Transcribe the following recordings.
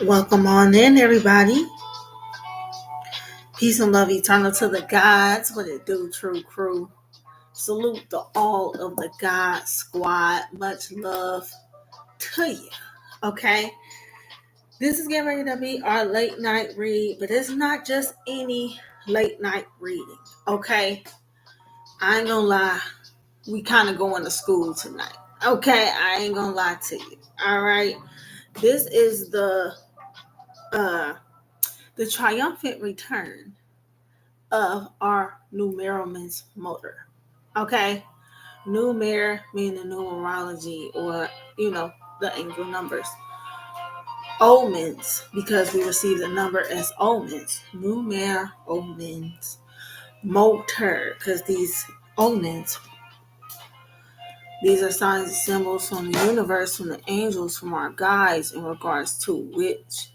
Welcome on in, everybody. Peace and love eternal to the gods. What it do, true crew? Salute to all of the God squad. Much love to you. Okay, this is getting ready to be our late night read, but it's not just any late night reading. Okay, I ain't gonna lie. We kind of going to school tonight. Okay, I ain't gonna lie to you. All right, this is uh the triumphant return of our numeralman's motor. Okay? Numer meaning numerology or, the angel numbers. Omens, because we receive the number as omens. Numer omens. Motor, because these are signs and symbols from the universe, from the angels, from our guides in regards to which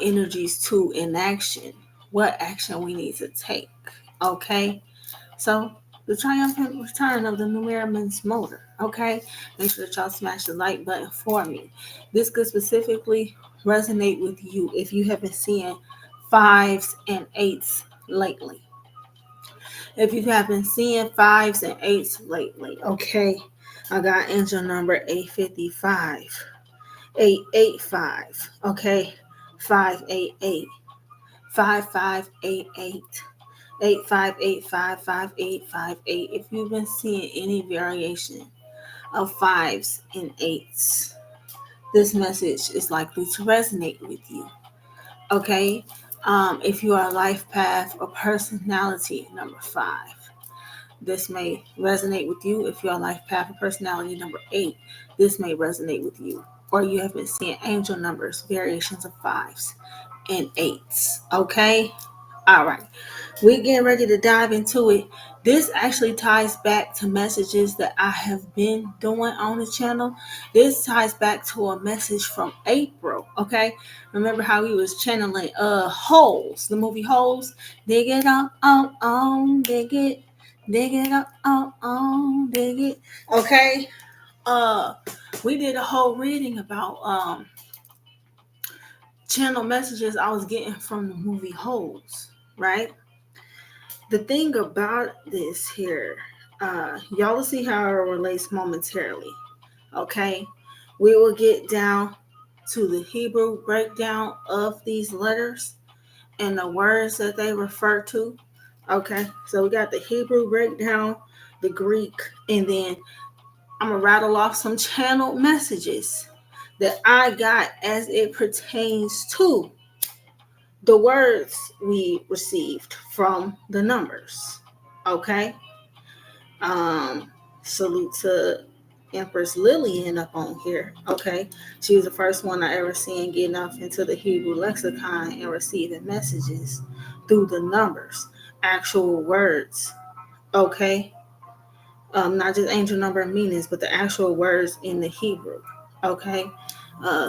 energies to enaction, what action we need to take. Okay? So the triumphant return of the Numerman's motor. Okay, make sure that y'all smash the like button for me. This could specifically resonate with you if you have been seeing fives and eights lately. If you have been seeing fives and eights lately, okay, I got angel number 855, 885, okay, 588, 5588. 85855858. If you've been seeing any variation of fives and eights, this message is likely to resonate with you. Okay. If you are life path or personality number 5, this may resonate with you. If you are life path or personality number 8, this may resonate with you. Or you have been seeing angel numbers, variations of fives and eights. Okay. All right. We're getting ready to dive into it. This actually ties back to messages that I have been doing on the channel. This ties back to a message from April. Okay. Remember how we was channeling Holes, the movie Holes? Dig it up, dig it up, dig it. Okay. Uh we did a whole reading about channel messages I was getting from the movie Holes, right? The thing about this here, y'all will see how it relates momentarily. Okay, we will get down to the Hebrew breakdown of these letters and the words that they refer to. Okay, so we got the Hebrew breakdown, the Greek, and then I'm gonna rattle off some channeled messages that I got as it pertains to the words we received from the numbers. Okay. Salute to Empress Lillian up on here. Okay. She was the first one I ever seen getting off into the Hebrew lexicon and receiving messages through the numbers, actual words. Okay. Not just angel number meanings, but the actual words in the Hebrew. Okay.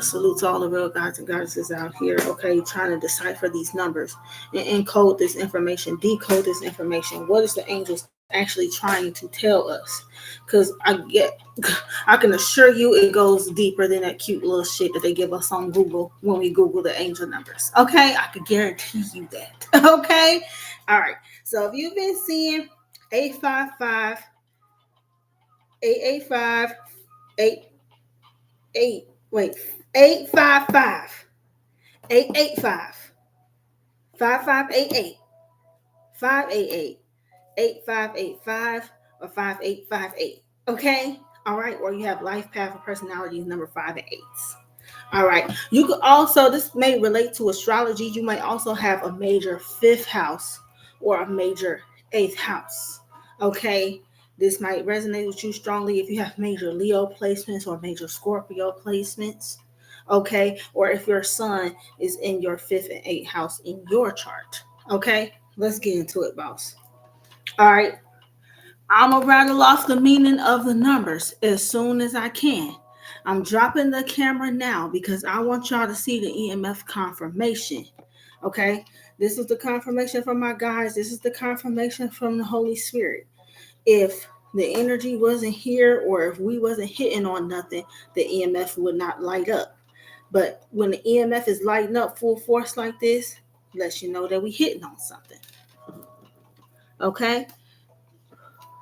Salute to all the real gods and goddesses out here, okay, trying to decipher these numbers and encode this information, decode this information. What is the angels actually trying to tell us? Because I can assure you it goes deeper than that cute little shit that they give us on Google when we Google the angel numbers. Okay, I can guarantee you that. Okay, all right. So if you've been seeing 855, 885, 88, wait, 855, 885, 5588, 588, 8585, or 5858. Okay? All right. Or you have life path or personality number 5 and 8s. All right. You could also, this may relate to astrology. You might also have a major fifth house or a major eighth house. Okay. This might resonate with you strongly if you have major Leo placements or major Scorpio placements. Okay. Or if your sun is in your fifth and eighth house in your chart. Okay. Let's get into it, boss. All right. I'm going to rattle off the meaning of the numbers as soon as I can. I'm dropping the camera now because I want y'all to see the EMF confirmation. Okay? This is the confirmation from my guys. This is the confirmation from the Holy Spirit. If the energy wasn't here or if we wasn't hitting on nothing, the EMF would not light up. But when the EMF is lighting up full force like this, lets you know that we hitting on something. Okay?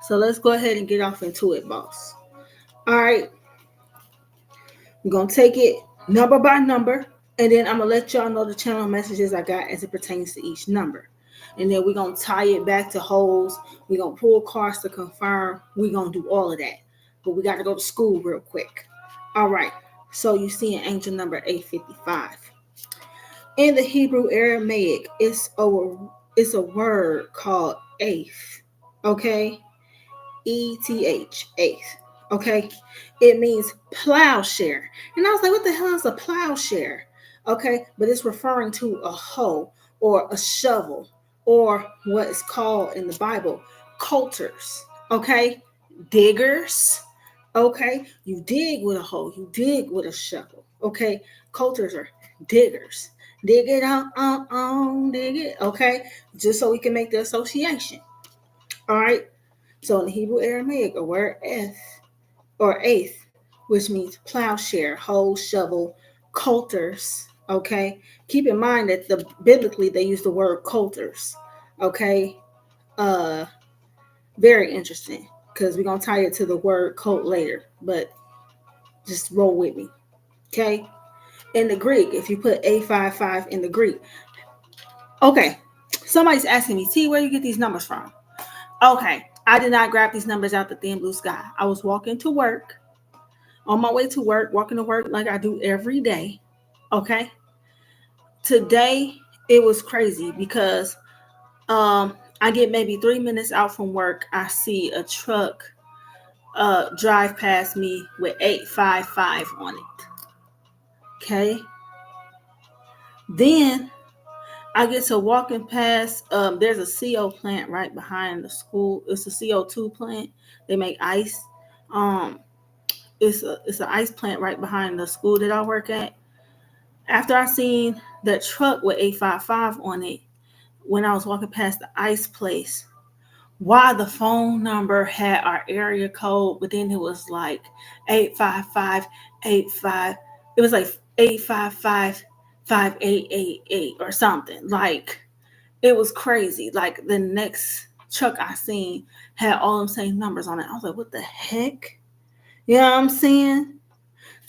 So let's go ahead and get off into it, boss. All right. We're going to take it number by number, and then I'm going to let y'all know the channel messages I got as it pertains to each number. And then we're going to tie it back to holes. We're going to pull cards to confirm. We're going to do all of that. But we got to go to school real quick. All right. So you see an angel number 855. In the Hebrew Aramaic, it's a word called eighth. Okay? ETH, eighth. Okay? It means plowshare. And I was like, what the hell is a plowshare? Okay? But it's referring to a hoe or a shovel or what is called in the Bible coulters. Okay? Diggers. Okay? You dig with a hoe, you dig with a shovel. Okay? Coulters are diggers. Dig it dig it. Okay? Just so we can make the association. All right? So in the Hebrew Aramaic, a word eighth, which means plowshare, hoe, shovel, coulters. Okay, keep in mind that biblically they use the word coulters. Okay, uh, very interesting because we're gonna tie it to the word colt later, but just roll with me. Okay, in the Greek, if you put 855 in the Greek, okay, somebody's asking me, T, where you get these numbers from? Okay, I did not grab these numbers out the thin blue sky. I was walking to work, on my way to work, walking to work like I do every day. Okay. Today it was crazy because I get maybe 3 minutes out from work. I see a truck drive past me with 855 on it. Okay. Then I get to walking past. There's a CO plant right behind the school. It's a CO2 plant. They make ice. Um, it's an ice plant right behind the school that I work at. After I seen that truck with 855 on it, when I was walking past the ice place, why the phone number had our area code, but then it was like 85585. It was like 8555888 or something. Like it was crazy. Like the next truck I seen had all them same numbers on it. I was like, what the heck? You know what I'm saying?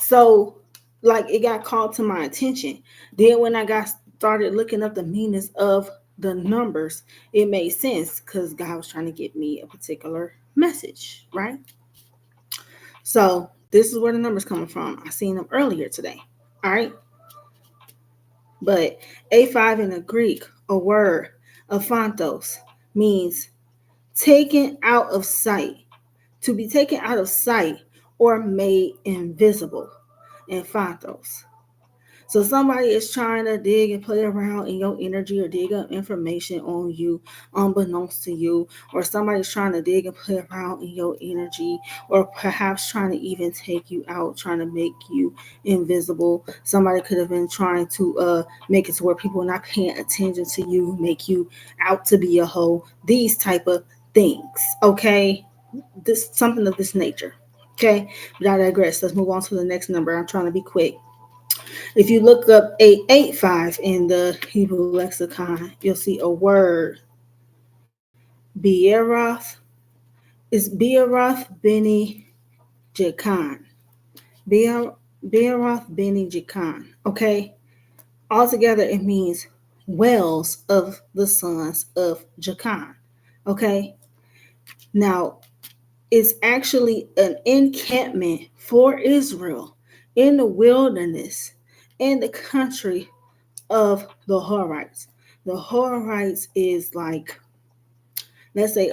So, like, it got called to my attention. Then, when I got started looking up the meanings of the numbers, it made sense because God was trying to get me a particular message, right? So, this is where the numbers coming from. I seen them earlier today. All right. But A5 in the Greek, a word, aphantos, means taken out of sight, to be taken out of sight or made invisible. Aphantos. So somebody is trying to dig and play around in your energy or dig up information on you, unbeknownst to you, or somebody's trying to dig and play around in your energy, or perhaps trying to even take you out, trying to make you invisible. Somebody could have been trying to make it to where people are not paying attention to you, make you out to be a hoe. These type of things. Okay, this something of this nature. Okay, but I digress. Let's move on to the next number. I'm trying to be quick. If you look up 885 in the Hebrew lexicon, you'll see a word, Beeroth. It's Beeroth Beni Jakan. Beeroth Beni Jakan. Okay? Altogether, it means wells of the sons of Jakan. Okay? Now, it's actually an encampment for Israel in the wilderness in the country of the Horites. The Horites is like, let's say,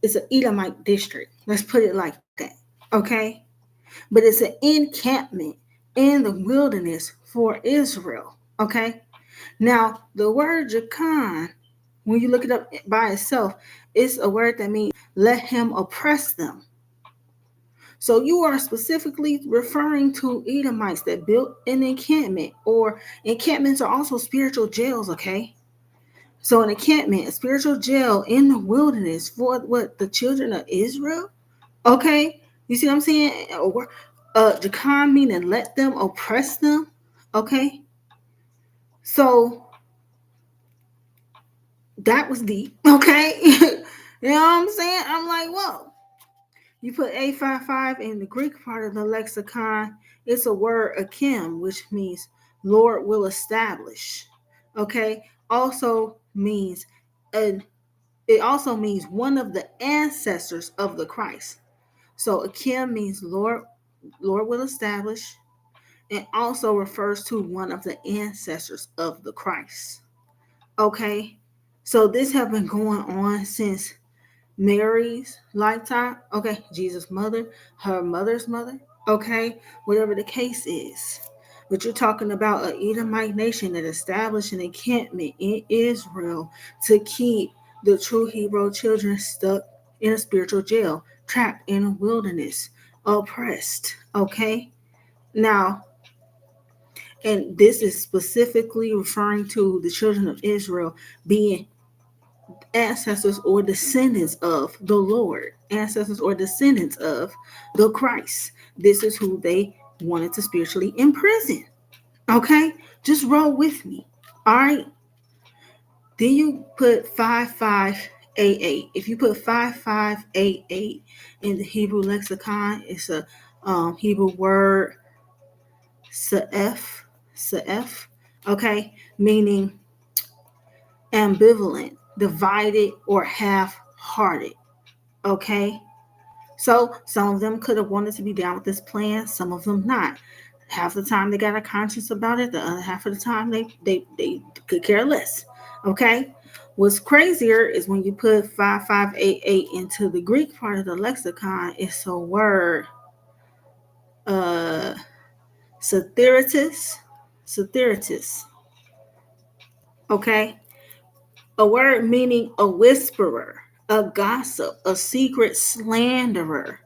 it's an Edomite district. Let's put it like that. Okay? But it's an encampment in the wilderness for Israel. Okay? Now, the word Jakan, when you look it up by itself, it's a word that means let him oppress them. So you are specifically referring to Edomites that built an encampment, or encampments are also spiritual jails, okay? So an encampment, a spiritual jail in the wilderness for what? The children of Israel? Okay? You see what I'm saying? Jakan meaning let them oppress them. Okay, so that was deep. Okay, you know what I'm saying? I'm like, whoa. You put 855 in the Greek part of the lexicon, it's a word akim, which means Lord will establish. Okay, also means an it also means one of the ancestors of the Christ. So akim means Lord will establish, and also refers to one of the ancestors of the Christ. Okay, so this has been going on since Mary's lifetime, okay, Jesus' mother, her mother's mother, okay, whatever the case is. But you're talking about an Edomite nation that established an encampment in Israel to keep the true Hebrew children stuck in a spiritual jail, trapped in a wilderness, oppressed, okay? Now, and this is specifically referring to the children of Israel being ancestors or descendants of the Lord, ancestors or descendants of the Christ. This is who they wanted to spiritually imprison. Okay, just roll with me. All right. Then you put 5588. If you put 5588 in the Hebrew lexicon, it's a Hebrew word sa'ef, sa'ef. Okay, meaning ambivalent, divided, or half-hearted. Okay, so some of them could have wanted to be down with this plan, some of them not. Half the time they got a conscience about it, the other half of the time they could care less. Okay, what's crazier is when you put 5588 into the Greek part of the lexicon, it's a word uh satheritis. Okay, a word meaning a whisperer, a gossip, a secret slanderer,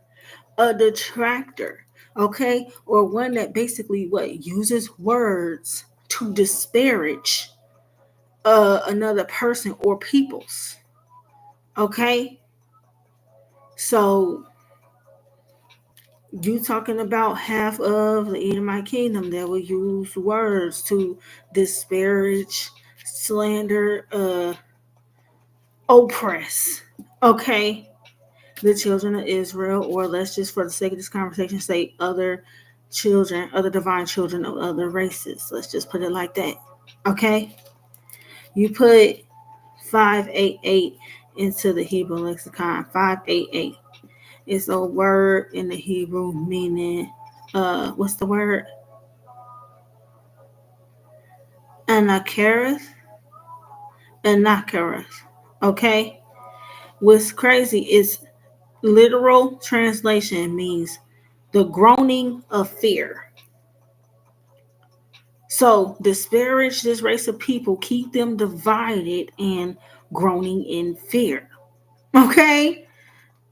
a detractor, okay, or one that basically what uses words to disparage another person or peoples. Okay, so you talking about half of the Edomite kingdom that will use words to disparage, slander, oppress. Okay, the children of Israel, or let's just for the sake of this conversation say other children, other divine children of other races. Let's just put it like that. Okay? You put 588 into the Hebrew lexicon. 588 is a word in the Hebrew meaning what's the word? Anacharis. Anacharis. Okay? What's crazy is literal translation means the groaning of fear. So disparage this race of people, keep them divided and groaning in fear. Okay,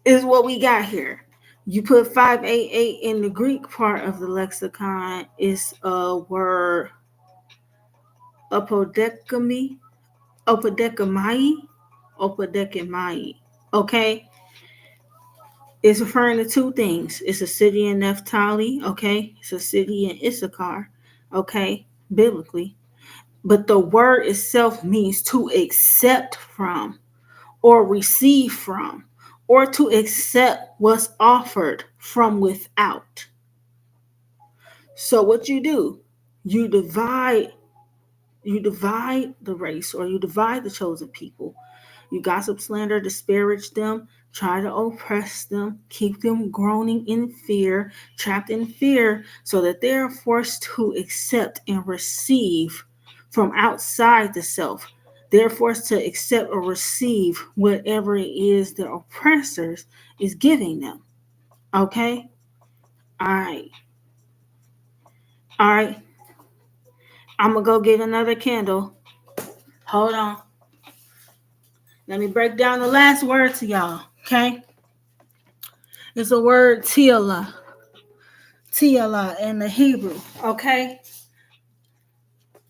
is what we got here. You put 588 in the Greek part of the lexicon, is a word apodekami, opodekami, opodekami. Okay, it's referring to two things. It's a city in Naphtali, okay? It's a city in Issachar, okay, biblically. But the word itself means to accept from or receive from or to accept what's offered from without. So what you do, you divide you divide the race or you divide the chosen people. You gossip, slander, disparage them, try to oppress them, keep them groaning in fear, trapped in fear, so that they are forced to accept and receive from outside the self. They're forced to accept or receive whatever it is the oppressors is giving them. Okay? All right. All right. I'm going to go get another candle. Hold on. Let me break down the last word to y'all. Okay? It's a word tila. Tila in the Hebrew, okay?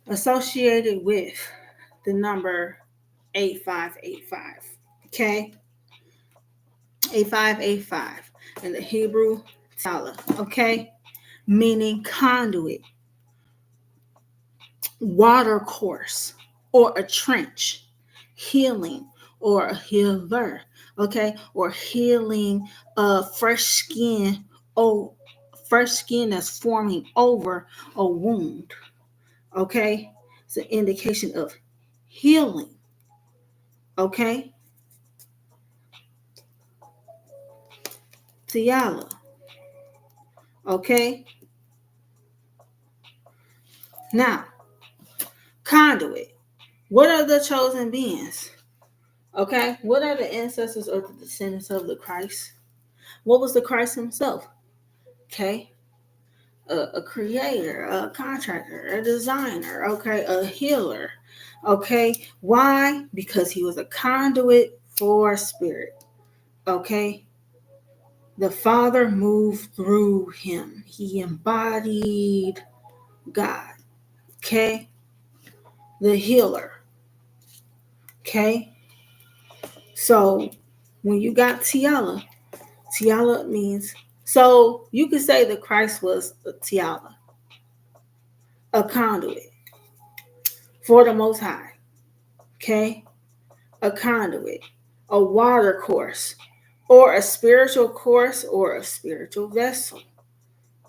Associated with the number 8585, okay? 8585 in the Hebrew, Tala, okay? Meaning conduit, water course or a trench, healing or a healer, okay, or healing fresh skin, oh, fresh skin that's forming over a wound, okay. It's an indication of healing, okay. Tiala, okay. Now, conduit. What are the chosen beings? Okay, what are the ancestors or the descendants of the Christ? What was the Christ himself? Okay, a creator, a contractor, a designer, okay, a healer. Okay, why? Because he was a conduit for spirit. Okay, the Father moved through him, he embodied God. Okay, the healer. Okay, so when you got Tiala, Tiala means, so you could say that Christ was a Tiala, a conduit for the Most High. Okay, a conduit, a water course, or a spiritual course or a spiritual vessel.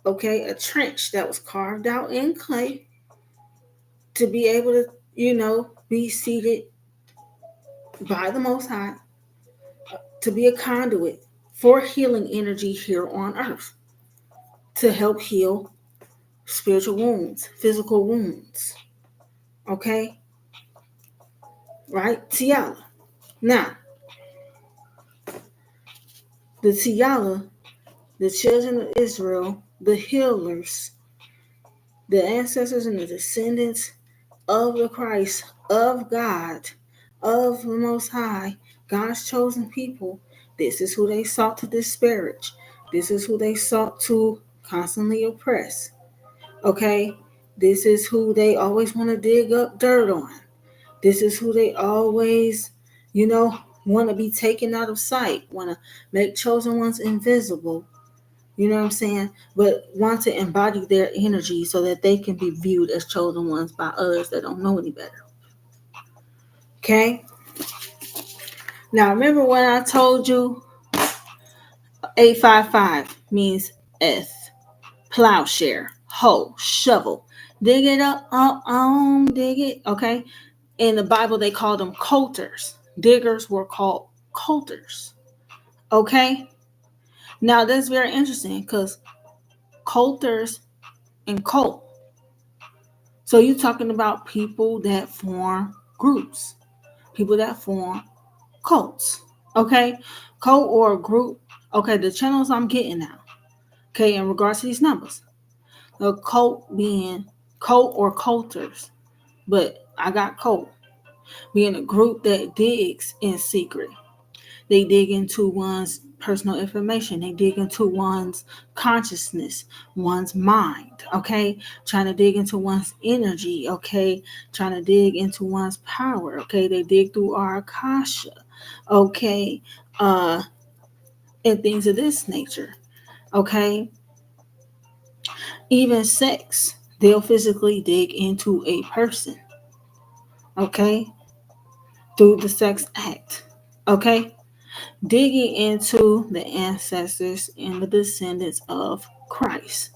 Okay, a trench that was carved out in clay to be able to, be seated by the Most High, to be a conduit for healing energy here on earth, to help heal spiritual wounds, physical wounds. Okay, right? Tiala. Now, the Tiala, the children of Israel, the healers, the ancestors and the descendants of the Christ, of God, of the Most High, God's chosen people. This is who they sought to disparage. This is who they sought to constantly oppress. Okay? This is who they always want to dig up dirt on. This is who they always, want to be taken out of sight, want to make chosen ones invisible. You know what I'm saying? But want to embody their energy so that they can be viewed as chosen ones by others that don't know any better. Okay? Now, remember when I told you 855 means S, plowshare, hoe, shovel. Dig it up, dig it. Okay? In the Bible, they called them coulters. Diggers were called coulters. Okay? Now, that's very interesting because coulters and colt. So you're talking about people that form groups, people that form cults. Okay? Cult or group. Okay, the channels I'm getting now. Okay, in regards to these numbers. The cult being cult or culters. But I got cult being a group that digs in secret. They dig into one's personal information. They dig into one's consciousness, one's mind, okay? Trying to dig into one's energy, okay? Trying to dig into one's power, okay? They dig through our akasha, okay? And things of this nature, okay? Even sex, they'll physically dig into a person, okay? Through the sex act, okay? Digging into the ancestors and the descendants of Christ,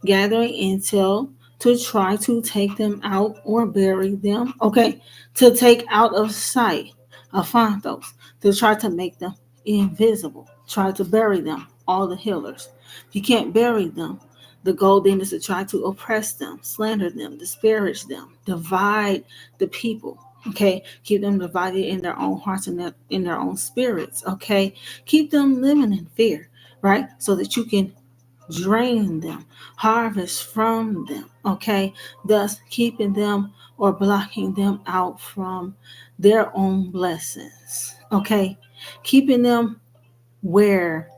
gathering intel to try to take them out or bury them. Okay, to take out of sight, Afantos, to try to make them invisible, try to bury them, all the healers. If you can't bury them, the goal then is to try to oppress them, slander them, disparage them, divide the people. Okay, keep them divided in their own hearts and in their own spirits. Okay, keep them living in fear, right? So that you can drain them, harvest from them. Okay, thus keeping them or blocking them out from their own blessings. Okay, keeping them where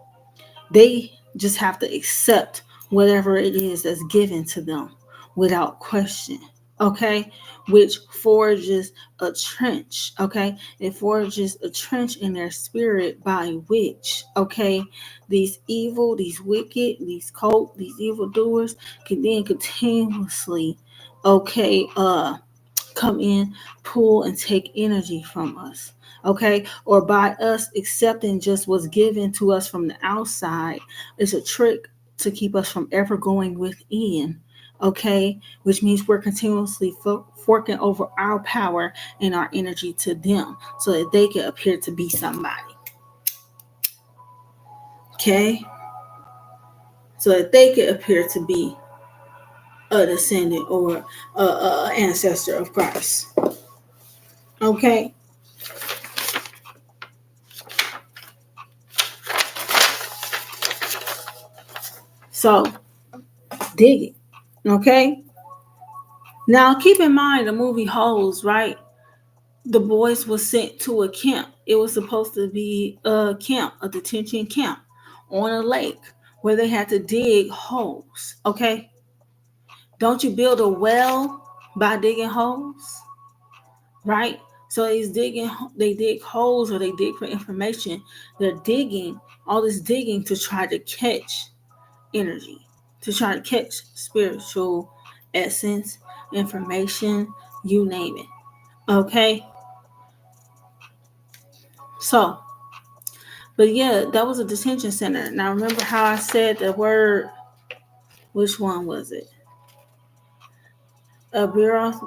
they just have to accept whatever it is that's given to them without question. Okay, which forges a trench. Okay, it forges a trench in their spirit by which, okay, these evil, these wicked, these cult, these evil doers can then continuously, okay, come in, pull, and take energy from us. Okay, or by us accepting just what's given to us from the outside is a trick to keep us from ever going within. Okay, which means we're continuously forking over our power and our energy to them so that they can appear to be somebody. Okay, so that they can appear to be a descendant or a ancestor of Christ. Okay, so dig it. Okay, now keep in mind the movie Holes, right? The boys were sent to a camp. It was supposed to be a camp, a detention camp on a lake where they had to dig holes. Okay, don't you build a well by digging holes, right? So they dig holes or they dig for information. They're digging all this digging to try to catch energy, to try to catch spiritual essence, information, you name it. Okay, so, but yeah, that was a detention center. Now remember how I said the word? Which one was it? Abiroth,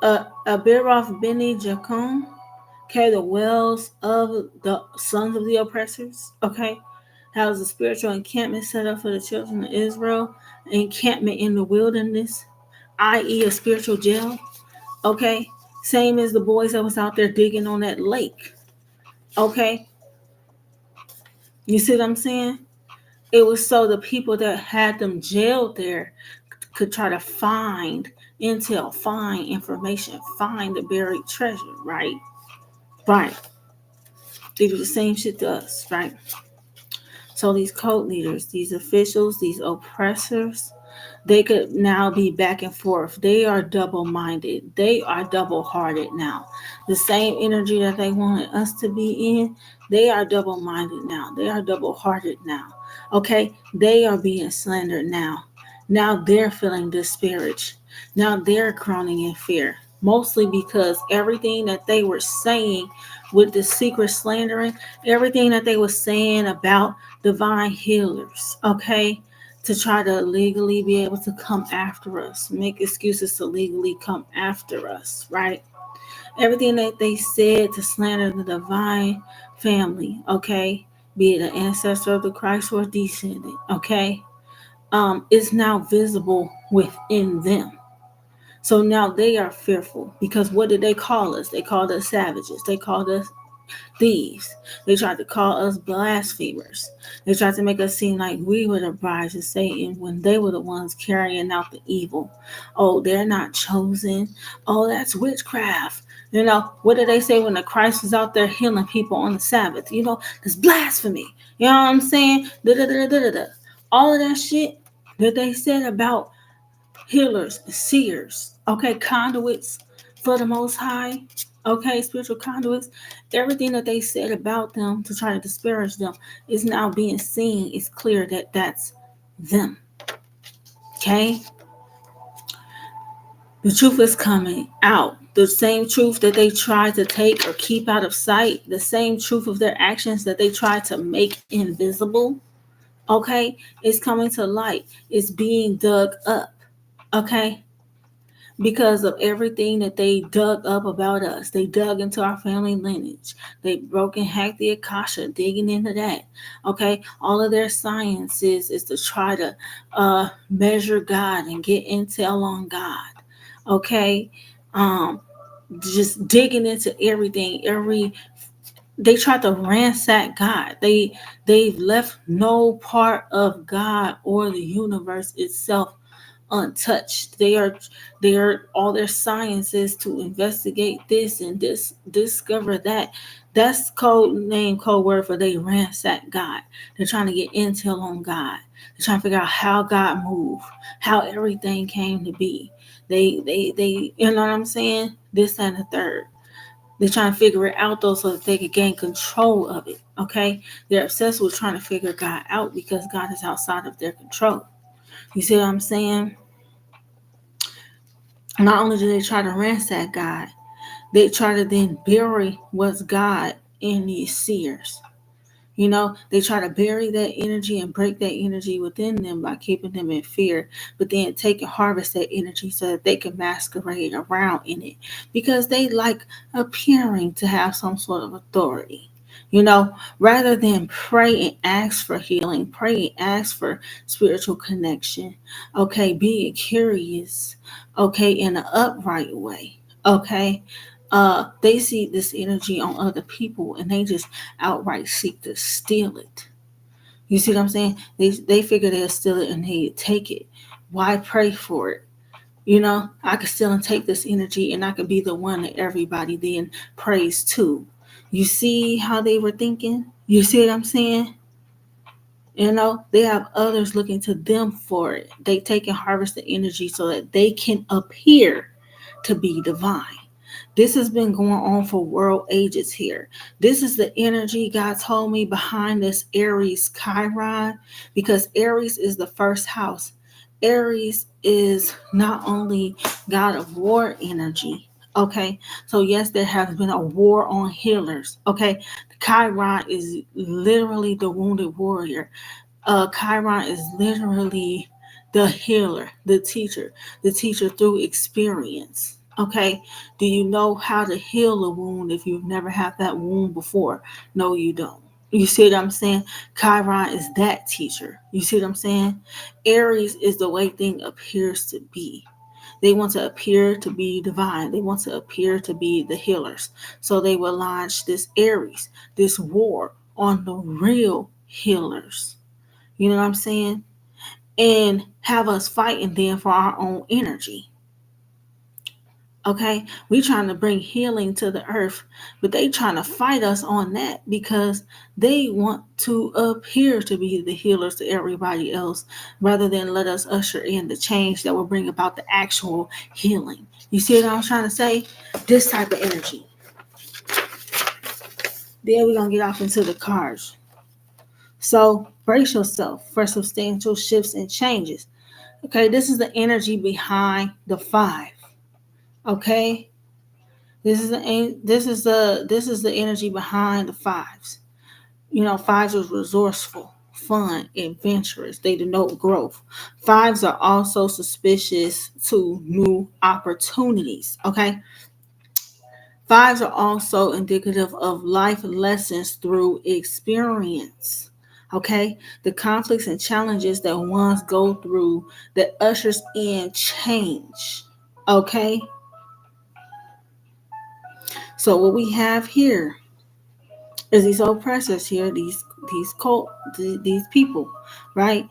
Abiroth Beni Jacon. Okay, the wells of the sons of the oppressors. Okay, that was a spiritual encampment set up for the children of Israel. Encampment in the wilderness, i.e., a spiritual jail. Okay, same as the boys that was out there digging on that lake. Okay, you see what I'm saying? It was so the people that had them jailed there could try to find intel, find information, find the buried treasure, right? Right. They do the same shit to us, right? So these cult leaders, these officials, these oppressors, they could now be back and forth. They are double minded. They are double hearted now. The same energy that they wanted us to be in, they are double minded now. They are double hearted now. Okay? They are being slandered now. Now they're feeling disparaged. Now they're groaning in fear. Mostly because everything that they were saying with the secret slandering, everything that they were saying about divine healers, okay? To try to legally be able to come after us, make excuses to legally come after us, right? Everything that they said to slander the divine family, okay, be it an ancestor of the Christ or a descendant, okay, is now visible within them. So now they are fearful because what did they call us? They called us savages. They called us thieves. They tried to call us blasphemers. They tried to make us seem like we were the brides of Satan when they were the ones carrying out the evil. Oh, they're not chosen. Oh, that's witchcraft. You know, what did they say when the Christ was out there healing people on the Sabbath? You know, it's blasphemy. You know what I'm saying? Da, da, da, da, da, da. All of that shit that they said about healers, seers, okay, conduits for the Most High, okay, spiritual conduits. Everything that they said about them to try to disparage them is now being seen. It's clear that that's them, okay? The truth is coming out. The same truth that they try to take or keep out of sight, the same truth of their actions that they try to make invisible, okay, is coming to light. It's being dug up, okay? Because of everything that they dug up about us. They dug into our family lineage. They broke and hacked the Akasha, digging into that. Okay, all of their sciences is to try to measure God and get intel on God. Okay, um, just digging into everything. They tried to ransack God. They've left no part of God or the universe itself untouched. They are all their sciences to investigate this and this, discover that. That's code word for they ransack God. They're trying to get intel on God. They're trying to figure out how God moved, how everything came to be. They you know what I'm saying? This and the third. They're trying to figure it out though so that they can gain control of it. Okay? They're obsessed with trying to figure God out because God is outside of their control. You see what I'm saying? Not only do they try to ransack God, they try to then bury what's God in these seers. They try to bury that energy and break that energy within them by keeping them in fear, but then take and harvest that energy so that they can masquerade around in it because they like appearing to have some sort of authority. Rather than pray and ask for healing, pray and ask for spiritual connection, okay, being curious, okay, in an upright way, okay. They see this energy on other people and they just outright seek to steal it. You see what I'm saying? They figure they'll steal it and they take it. Why pray for it? I could steal and take this energy and I could be the one that everybody then prays to. You see how they were thinking? You see what I'm saying? They have others looking to them for it. They take and harvest the energy so that they can appear to be divine. This has been going on for world ages here. This is the energy God told me behind this Aries Chiron, because Aries is the first house. Aries is not only God of war energy. Okay, so yes, there has been a war on healers. Okay, Chiron is literally the wounded warrior. Chiron is literally the healer, the teacher through experience. Okay, do you know how to heal a wound if you've never had that wound before? No, you don't. You see what I'm saying? Chiron is that teacher. You see what I'm saying? Aries is the way thing appears to be. They want to appear to be divine. They want to appear to be the healers. So they will launch this Aries, this war on the real healers. You know what I'm saying? And have us fighting then for our own energy. Okay, we trying to bring healing to the earth, but they trying to fight us on that because they want to appear to be the healers to everybody else rather than let us usher in the change that will bring about the actual healing. You see what I'm trying to say? This type of energy. Then we're gonna get off into the cards. So brace yourself for substantial shifts and changes. Okay, this is the energy behind the five. Okay, this is the energy behind the fives. Fives are resourceful, fun, adventurous. They denote growth. Fives are also suspicious to new opportunities. Okay, fives are also indicative of life lessons through experience. Okay, the conflicts and challenges that ones go through that ushers in change. Okay, so what we have here is these oppressors here, these cult, these people, right?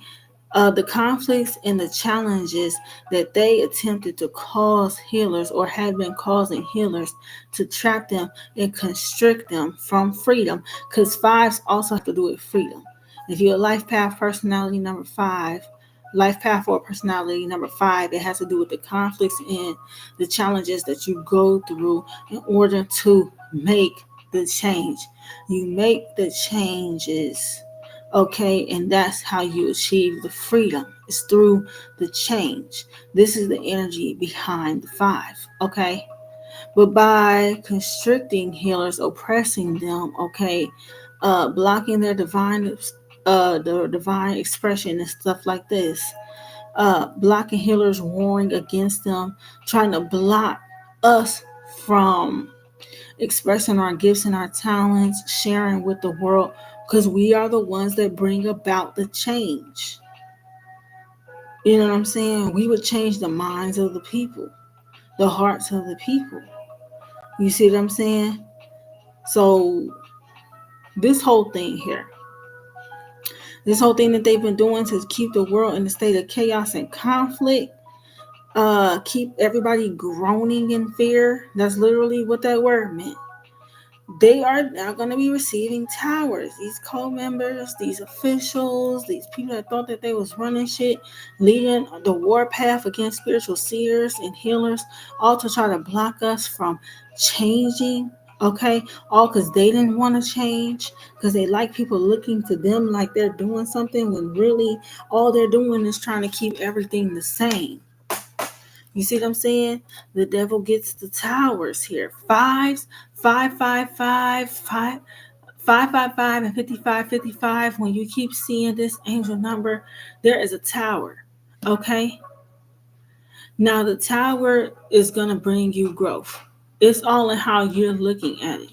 The conflicts and the challenges that they attempted to cause healers or had been causing healers to trap them and constrict them from freedom, because fives also have to do with freedom. If you're a life path personality number five, life path or personality number five, it has to do with the conflicts and the challenges that you go through in order to make the change. You make the changes, okay, and that's how you achieve the freedom. It's through the change. This is the energy behind the five, okay. But by constricting healers, oppressing them, okay, blocking their the divine expression and stuff like this, blocking healers, warring against them, trying to block us from expressing our gifts and our talents, sharing with the world, because we are the ones that bring about the change. You know what I'm saying? We would change the minds of the people, the hearts of the people. You see what I'm saying? So this whole thing here, this whole thing that they've been doing to keep the world in a state of chaos and conflict, keep everybody groaning in fear. That's literally what that word meant. They are now going to be receiving towers. These co-members, these officials, these people that thought that they was running shit, leading the war path against spiritual seers and healers, all to try to block us from changing. Okay, all because they didn't want to change, because they like people looking to them like they're doing something when really all they're doing is trying to keep everything the same. You see what I'm saying? The devil gets the towers here. Fives, 555, 555 and 5555. When you keep seeing this angel number, there is a tower. Okay? Now the tower is going to bring you growth. It's all in how you're looking at it,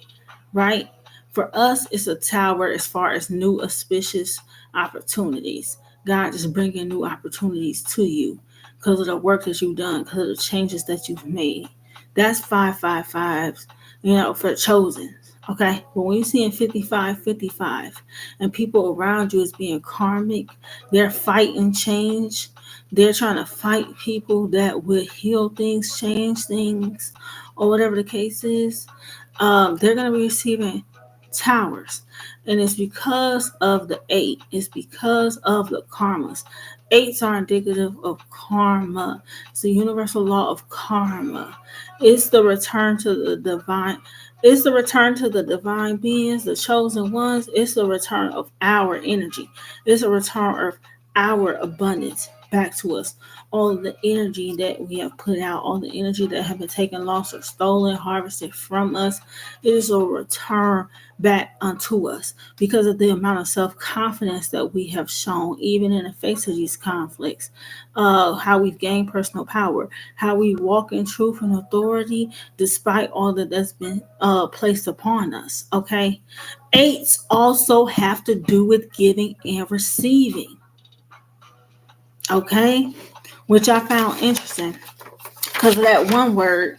right? For us, it's a tower as far as new auspicious opportunities. God is bringing new opportunities to you because of the work that you've done, because of the changes that you've made. That's 555, for chosen. Okay, but when you're seeing 55, 55, and people around you is being karmic, they're fighting change. They're trying to fight people that would heal things, change things, or whatever the case is. They're going to be receiving towers. And it's because of the eight. It's because of the karmas. Eights are indicative of karma. It's the universal law of karma. It's the return to the divine. It's the return to the divine beings, the chosen ones. It's the return of our energy. It's a return of our abundance back to us. All of the energy that we have put out, all the energy that have been taken, lost, or stolen, harvested from us, it is a return back unto us because of the amount of self-confidence that we have shown, even in the face of these conflicts. How we've gained personal power, how we walk in truth and authority despite all that's been placed upon us. Okay, eights also have to do with giving and receiving. Okay, which I found interesting because of that one word.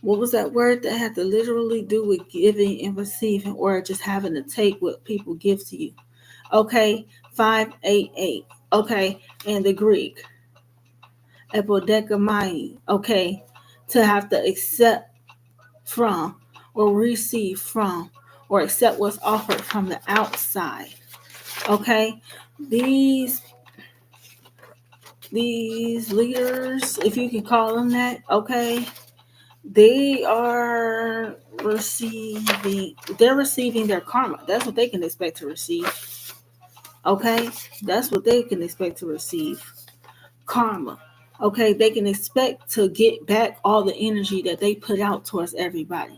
What was that word that had to literally do with giving and receiving, or just having to take what people give to you? Okay, 588. Okay, in the Greek, epodekamai. Okay, to have to accept from, or receive from, or accept what's offered from the outside. Okay, these leaders, if you can call them that, okay, they're receiving their karma. That's what they can expect to receive. Okay, that's what they can expect to receive. Karma. Okay, they can expect to get back all the energy that they put out towards everybody.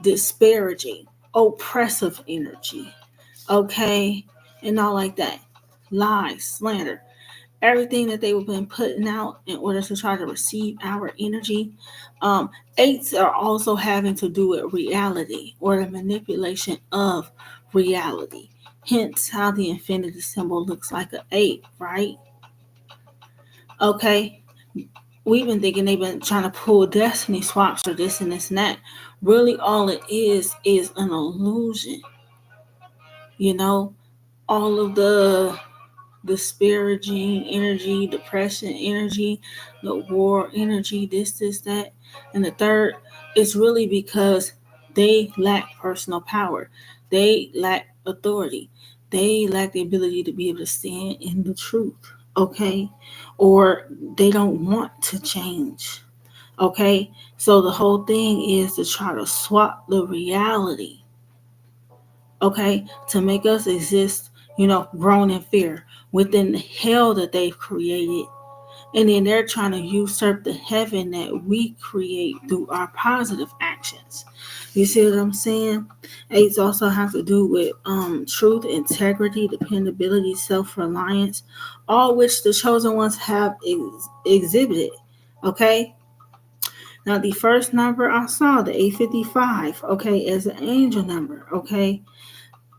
Disparaging, oppressive energy. Okay, and all like that. Lies, slander, everything that they have been putting out in order to try to receive our energy. Eights are also having to do with reality, or the manipulation of reality. Hence how the infinity symbol looks like an eight, right? Okay, we've been thinking they've been trying to pull destiny swaps or this and this and that. Really, all it is an illusion. You know, all of the disparaging energy, depression energy, the war energy, this, that. And the third is really because they lack personal power. They lack authority. They lack the ability to be able to stand in the truth. Okay. Or they don't want to change. Okay. So the whole thing is to try to swap the reality, okay, to make us exist, grown in fear within the hell that they've created. And then they're trying to usurp the heaven that we create through our positive actions. You see what I'm saying? Eights also have to do with truth, integrity, dependability, self-reliance, all which the chosen ones have exhibited. Okay? Now, the first number I saw, the 855, okay, as an angel number, okay,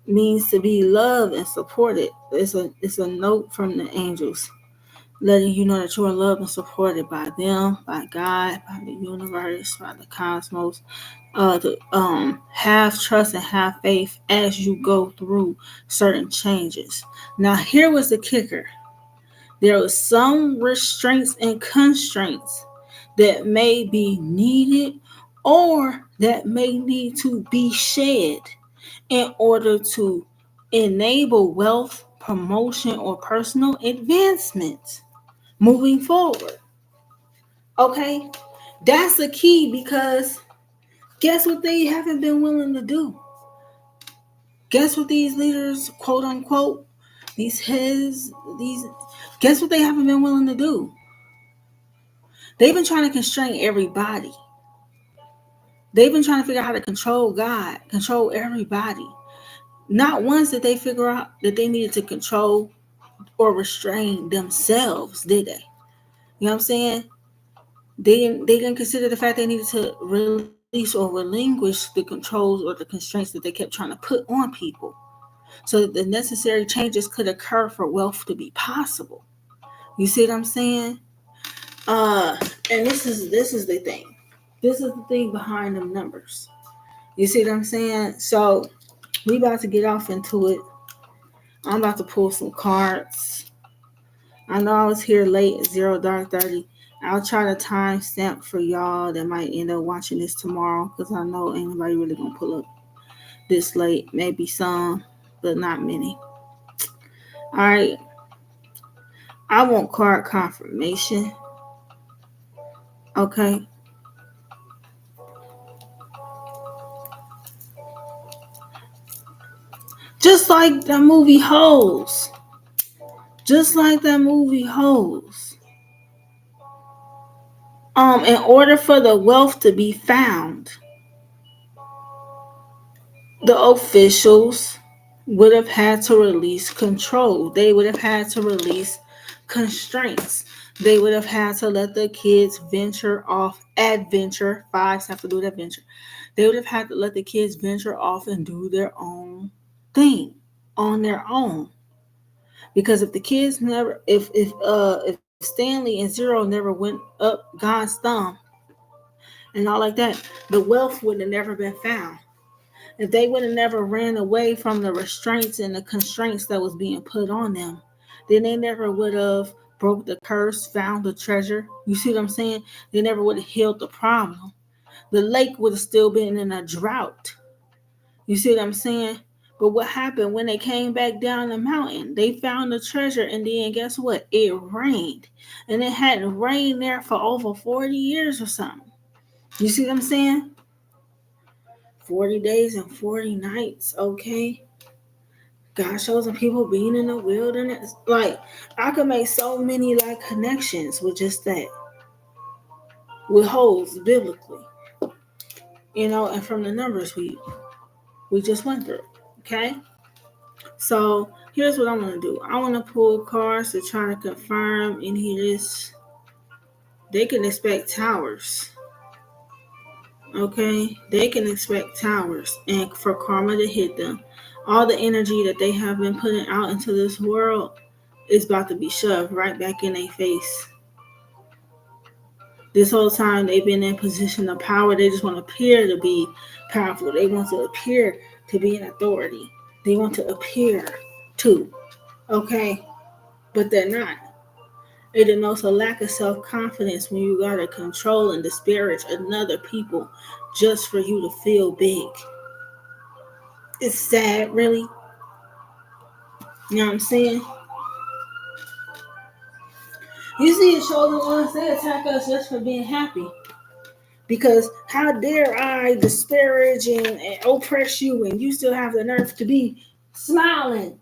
means to be loved and supported. It's a note from the angels letting you know that you are loved and supported by them, by God, by the universe, by the cosmos. To have trust and have faith as you go through certain changes. Now, here was the kicker. There was some restraints and constraints that may be needed or that may need to be shed in order to enable wealth, promotion, or personal advancement moving forward. Okay? That's the key because guess what they haven't been willing to do? Guess what these leaders, quote unquote, these heads, guess what they haven't been willing to do? They've been trying to constrain everybody. They've been trying to figure out how to control God, control everybody. Not once did they figure out that they needed to control or restrain themselves, did they? You know what I'm saying? They didn't consider the fact they needed to release or relinquish the controls or the constraints that they kept trying to put on people so that the necessary changes could occur for wealth to be possible. You see what I'm saying? Uh and this is the thing. This is the thing behind them numbers. You see what I'm saying? So we about to get off into it. I'm about to pull some cards. I know I was here late at 0 dark 30. I'll try to timestamp for y'all that might end up watching this tomorrow because I know ain't nobody really gonna pull up this late. Maybe some, but not many. All right. I want card confirmation. Okay. Just like the movie Hoes. Just like that movie Hoes. In order for the wealth to be found, the officials would have had to release control. They would have had to release constraints. They would have had to let the kids venture off, adventure. Fives have to do with adventure. They would have had to let the kids venture off and do their own thing on their own. Because if the kids never, if Stanley and Zero never went up God's thumb and all like that, the wealth would have never been found. If they would have never ran away from the restraints and the constraints that was being put on them, then they never would have broke the curse, found the treasure. You see what I'm saying? They never would have healed the problem. The lake would have still been in a drought. You see what I'm saying? But what happened when they came back down the mountain? They found the treasure, and then guess what? It rained. And it hadn't rained there for over 40 years or something. You see what I'm saying? 40 days and 40 nights, okay? God shows them people being in the wilderness. Like, I could make so many like connections with just that. With holes biblically. And from the numbers we just went through. Okay? So here's what I'm gonna do. I wanna pull cards to try to confirm in here this. They can expect towers. Okay? They can expect towers and for karma to hit them. All the energy that they have been putting out into this world is about to be shoved right back in their face. This whole time they've been in position of power. They just want to appear to be powerful. They want to appear to be an authority. They want to appear to. Okay? But they're not. It denotes a lack of self-confidence when you gotta control and disparage another people just for you to feel big. It's sad, really. You know what I'm saying? You see, it shows the ones they attack us just for being happy. Because how dare I disparage and oppress you and you still have the nerve to be smiling?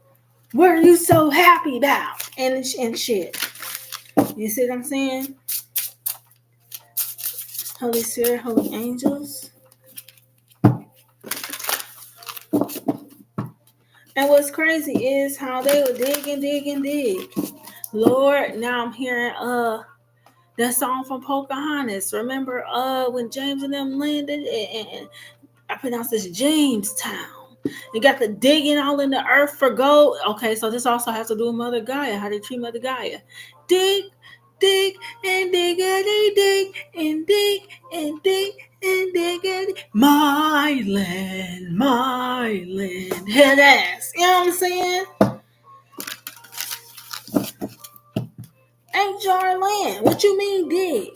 What are you so happy about? And shit. You see what I'm saying? Holy Spirit, holy angels. And what's crazy is how they would dig and dig and dig. Lord, now I'm hearing that song from Pocahontas. Remember when James and them landed and I pronounced this Jamestown. They got the digging all in the earth for gold. Okay, so this also has to do with Mother Gaia, how they treat Mother Gaia. Dig, dig, and dig, and dig, and dig, and dig, and dig, and dig. My land, head ass. You know what I'm saying? Ain't your land. What you mean dig?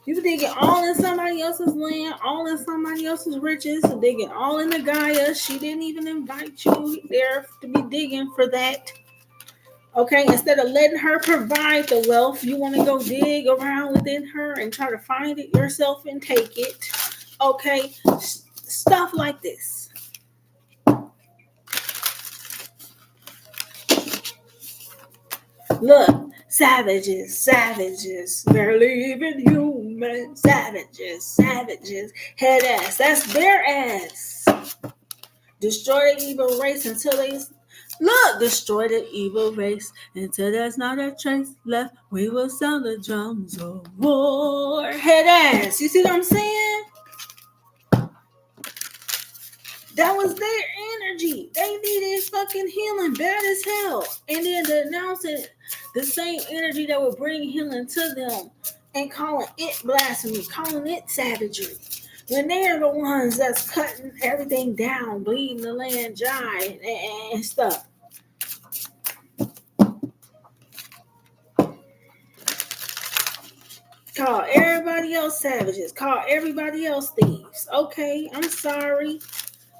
You digging all in somebody else's land, all in somebody else's riches, digging all in the Gaia. She didn't even invite you there to be digging for that. Okay, instead of letting her provide the wealth, you want to go dig around within her and try to find it yourself and take it. Okay, stuff like this. Look, Savages, savages, barely even human. Savages, savages, head ass, that's their ass. Destroy the evil race until they look. Destroy the evil race until there's not a trace left. We will sound the drums of war. Head ass. You see what I'm saying? That was their energy. They needed fucking healing bad as hell. And then to announce it, the same energy that would bring healing to them and calling it blasphemy, calling it savagery. When they're the ones that's cutting everything down, bleeding the land dry and stuff. Call everybody else savages. Call everybody else thieves. Okay, I'm sorry.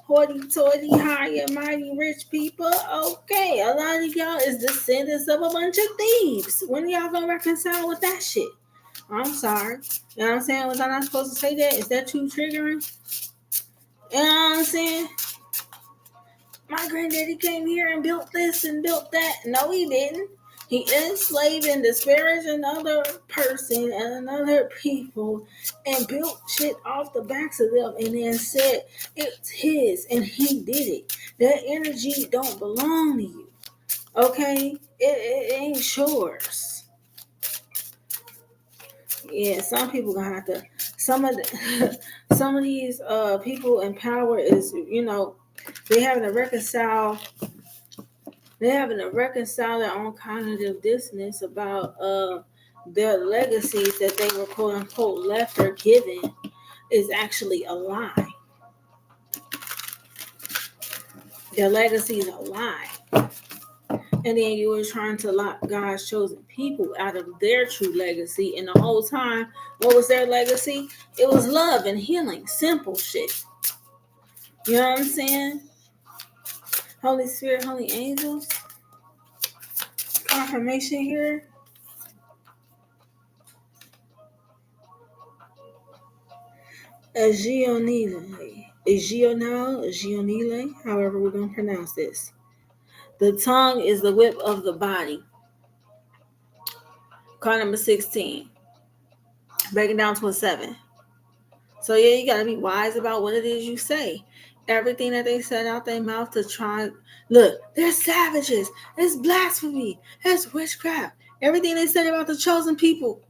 Hoity-toity, high and mighty rich people. Okay, a lot of y'all is descendants of a bunch of thieves. When y'all gonna reconcile with that shit? I'm sorry. You know what I'm saying? Was I not supposed to say that? Is that too triggering? You know what I'm saying? My granddaddy came here and built this and built that. No, he didn't. He enslaved and disparaged another person and another people and built shit off the backs of them and then said it's his and he did it. That energy don't belong to you. Okay? It ain't yours. Yeah, some people gonna have to some of these people in power is, they having to reconcile their own cognitive dissonance about their legacies that they were quote unquote left or given is actually a lie. Their legacy is a lie. And then you were trying to lock God's chosen people out of their true legacy. And the whole time, what was their legacy? It was love and healing. Simple shit. You know what I'm saying? Holy Spirit, holy angels. Confirmation here. Agionile, however we're going to pronounce this. The tongue is the whip of the body. Card number 16. Breaking down to a 7. So yeah, you got to be wise about what it is you say. Everything that they said out their mouth to try. Look, they're savages. It's blasphemy. It's witchcraft. Everything they said about the chosen people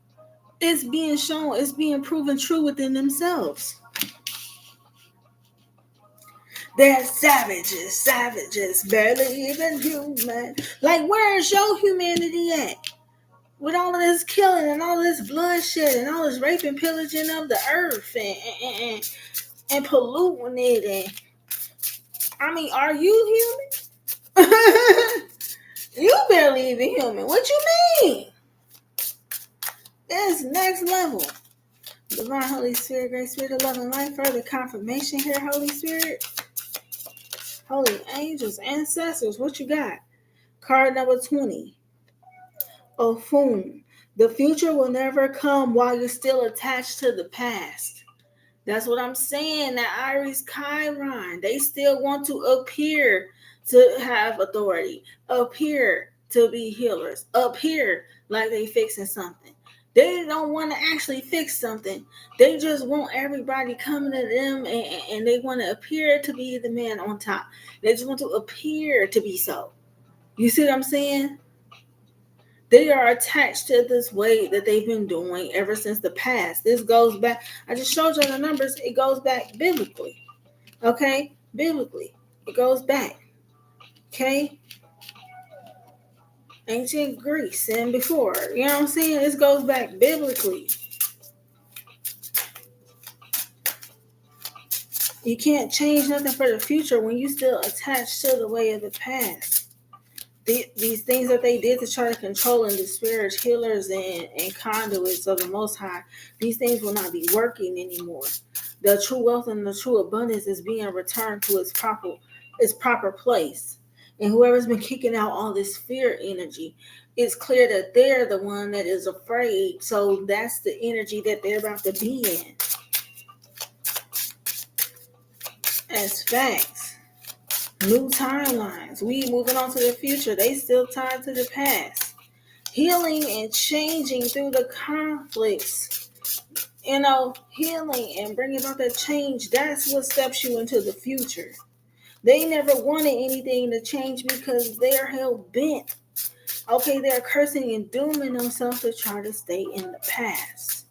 is being shown. It's being proven true within themselves. They're savages, barely even human. Like, where's your humanity at? With all of this killing and all this bloodshed and all this rape and pillaging of the earth and polluting it. And I mean, are you human? You barely even human. What you mean? That's next level. Divine Holy Spirit, great spirit of love and light. Further confirmation here, Holy Spirit. Holy angels, ancestors, what you got? Card number 20. Ofun. The future will never come while you're still attached to the past. That's what I'm saying. That Iris Chiron, they still want to appear to have authority, appear to be healers, appear like they fixing something. They don't want to actually fix something. They just want everybody coming to them and they want to appear to be the man on top. They just want to appear to be so. You see what I'm saying? They are attached to this way that they've been doing ever since the past. This goes back. I just showed you the numbers. It goes back biblically. Okay? Biblically. It goes back. Okay? Ancient Greece and before. You know what I'm saying? This goes back biblically. You can't change nothing for the future when you still attached to the way of the past. These things that they did to try to control and disparage healers and conduits of the Most High, these things will not be working anymore. The true wealth and the true abundance is being returned to its proper place. And whoever's been kicking out all this fear energy, it's clear that they're the one that is afraid. So that's the energy that they're about to be in. That's facts. New timelines. We moving on to the future. They still tied to the past. healing and changing through the conflicts. Healing and bringing about that change, that's what steps you into the future. They never wanted anything to change because they're hell bent. Okay, they're cursing and dooming themselves to try to stay in the past.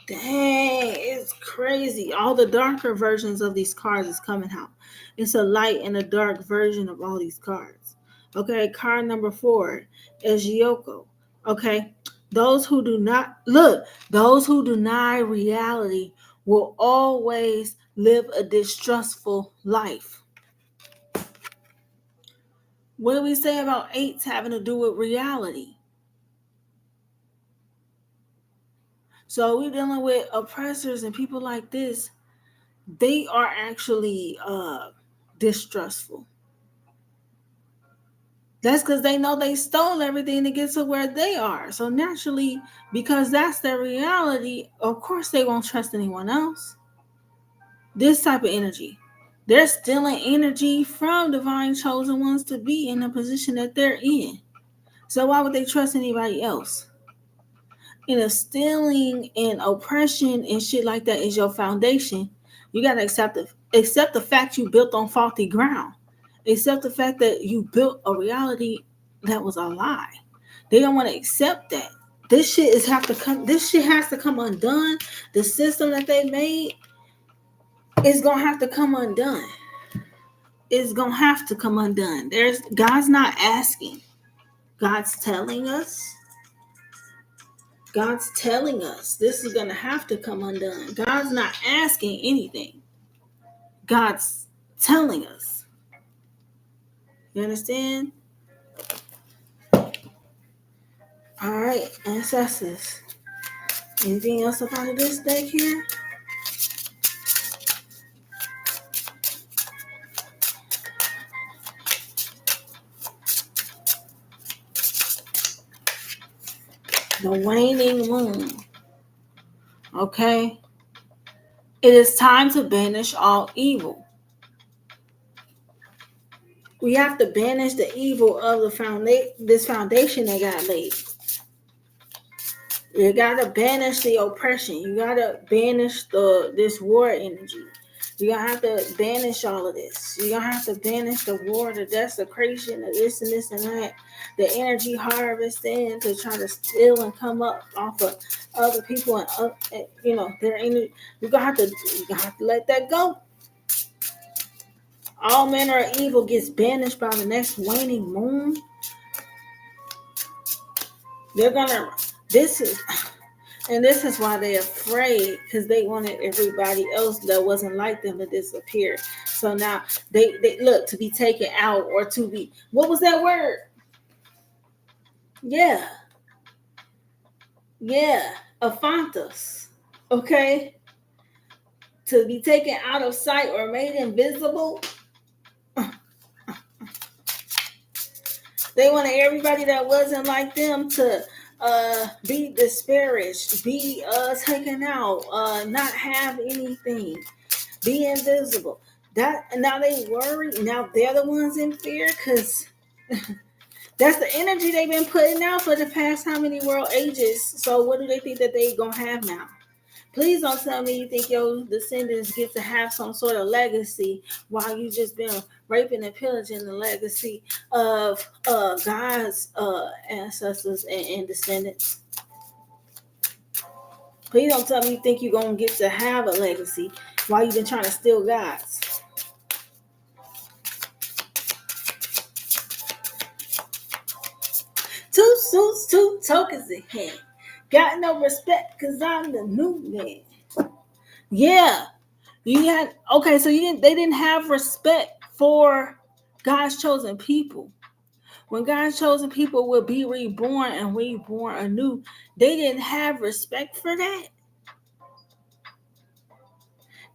Dang, it's crazy. All the darker versions of these cards is coming out. It's a light and a dark version of all these cards. Okay, card number 4 is Yoko. Okay, those who deny reality will always live a distrustful life. What do we say about eights having to do with reality? So we're dealing with oppressors and people like this. They are actually distrustful. That's because they know they stole everything to get to where they are. So naturally, because that's their reality, of course they won't trust anyone else. This type of energy. They're stealing energy from divine chosen ones to be in the position that they're in. So why would they trust anybody else? Stealing and oppression and shit like that is your foundation. You gotta accept the fact you built on faulty ground. Accept the fact that you built a reality that was a lie. They don't want to accept that. This shit has to come undone. The system that they made is gonna have to come undone. It's gonna have to come undone. God's not asking. God's telling us. God's telling us this is going to have to come undone. God's not asking anything. God's telling us. You understand? All right, ancestors. Anything else about this deck here? The waning moon. Okay? It is time to banish all evil. We have to banish the evil of this foundation that got laid. You gotta banish the oppression. You gotta banish this war energy. You're gonna have to banish all of this. You're gonna have to banish the war, the desecration, the this and this and that, the energy harvesting to try to steal and come up off of other people and their energy. You're gonna have to let that go. All manner of evil gets banished by the next waning moon. This is why they're afraid, because they wanted everybody else that wasn't like them to disappear. So now they look to be taken out or to be, what was that word? Yeah, aphantos. Okay, to be taken out of sight or made invisible. They wanted everybody that wasn't like them to be disparaged, be taken out, not have anything, be invisible. That now they worry. Now they're the ones in fear because that's the energy they've been putting out for the past how many world ages. So what do they think that they gonna have now? Please don't tell me you think your descendants get to have some sort of legacy while you just been raping and pillaging the legacy of God's ancestors and descendants. Please don't tell me you think you're going to get to have a legacy while you've been trying to steal God's. Two suits, two tokens in hand. Got no respect because I'm the new man. Yeah. So they didn't have respect for God's chosen people. When God's chosen people will be reborn and reborn anew, they didn't have respect for that.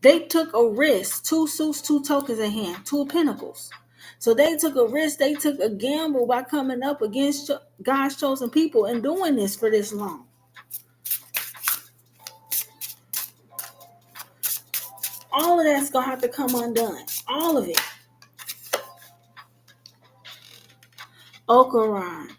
They took a risk. Two suits, two tokens in hand, two pentacles. So they took a risk. They took a gamble by coming up against God's chosen people and doing this for this long. All of that's going to have to come undone. All of it. Okaran.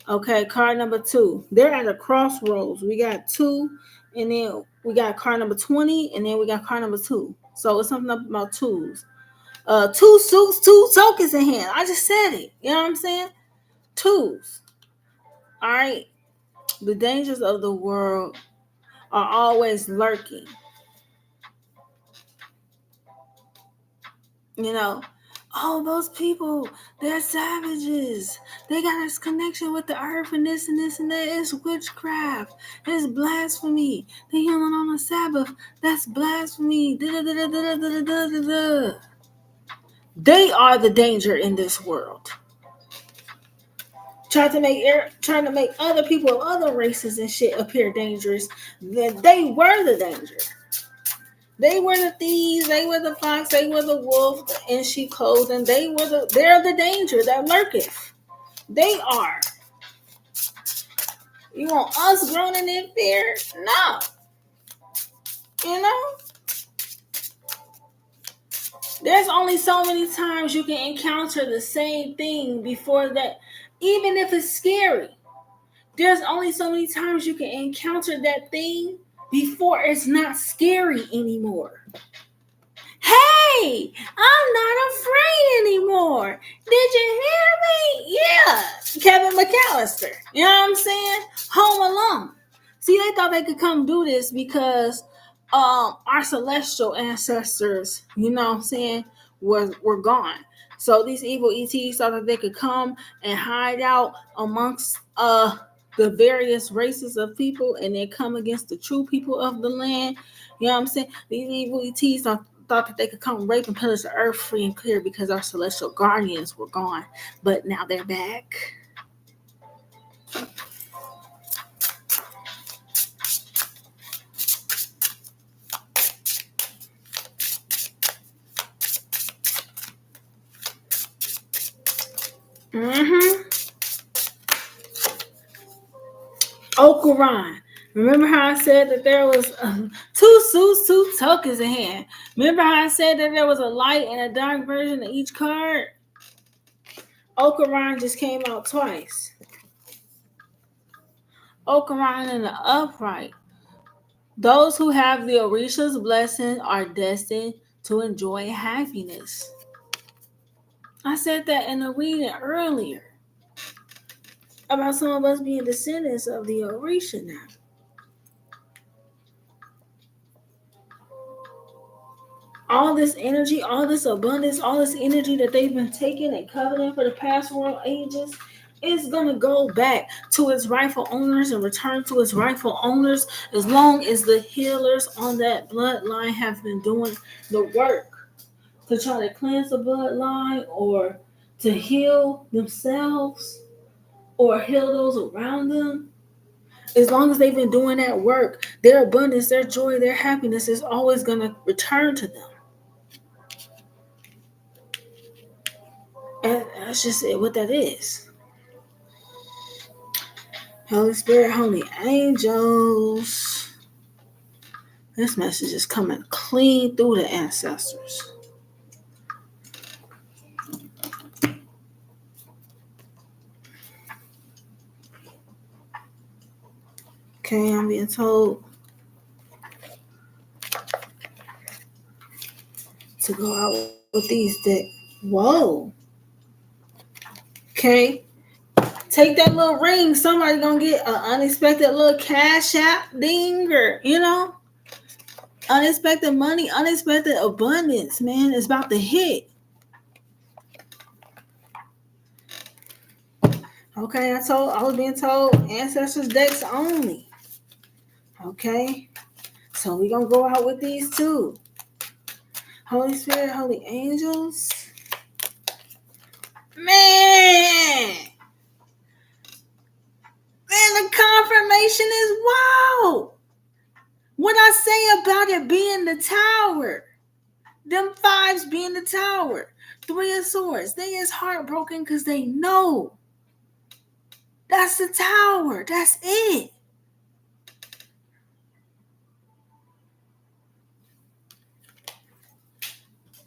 Okay, card number 2. They're at a crossroads. We got 2, and then we got card number 20, and then we got card number 2. So it's something about twos. 2 suits, 2 tokens in hand. I just said it. You know what I'm saying? Twos. All right. The dangers of the world are always lurking. You know, oh, those people, they're savages. They got this connection with the earth and this and this and that. It's witchcraft. It's blasphemy. They healing on the Sabbath. That's blasphemy. Da-da-da-da-da-da-da-da-da. They are the danger in this world. Trying to make other people of other races and shit appear dangerous. That they were the danger. They were the thieves, they were the fox, they were the wolf in sheep clothing. They're the danger that lurketh. They are. You want us groaning in fear? No. You know? There's only so many times you can encounter the same thing before that, even if it's scary. There's only so many times you can encounter that thing before it's not scary anymore. Hey, I'm not afraid anymore. Did you hear me? Yeah, Kevin McAllister. You know what I'm saying? Home Alone. See, they thought they could come do this because our celestial ancestors, you know what I'm saying, were gone. So these evil ETs thought that they could come and hide out amongst the various races of people and then come against the true people of the land. You know what I'm saying? These evil ETs thought that they could come rape and pillage the earth free and clear because our celestial guardians were gone. But now they're back. Mm-hmm. Okaran. Remember how I said that there was 2 suits, 2 tokens in hand? Remember how I said that there was a light and a dark version of each card? Okaran just came out twice. Okaran in the upright. Those who have the Orisha's blessing are destined to enjoy happiness. I said that in the reading earlier about some of us being descendants of the Orisha now. All this energy, all this abundance, all this energy that they've been taking and coveting for the past world ages is going to go back to its rightful owners and return to its rightful owners as long as the healers on that bloodline have been doing the work to try to cleanse the bloodline or to heal themselves or heal those around them. As long as they've been doing that work, their abundance, their joy, their happiness is always going to return to them. And that's just what that is. Holy Spirit, holy angels. This message is coming clean through the ancestors. Okay, I'm being told to go out with these decks. Whoa. Okay. Take that little ring. Somebody gonna get an unexpected little cash app dinger, you know? Unexpected money, unexpected abundance, man. It's about to hit. Okay, I was being told ancestors decks only. Okay. So we're gonna go out with these two. Holy Spirit, holy angels. Man, the confirmation is wow. What I say about it being the tower, them 5s being the tower, 3 of swords, they is heartbroken because they know that's the tower. That's it.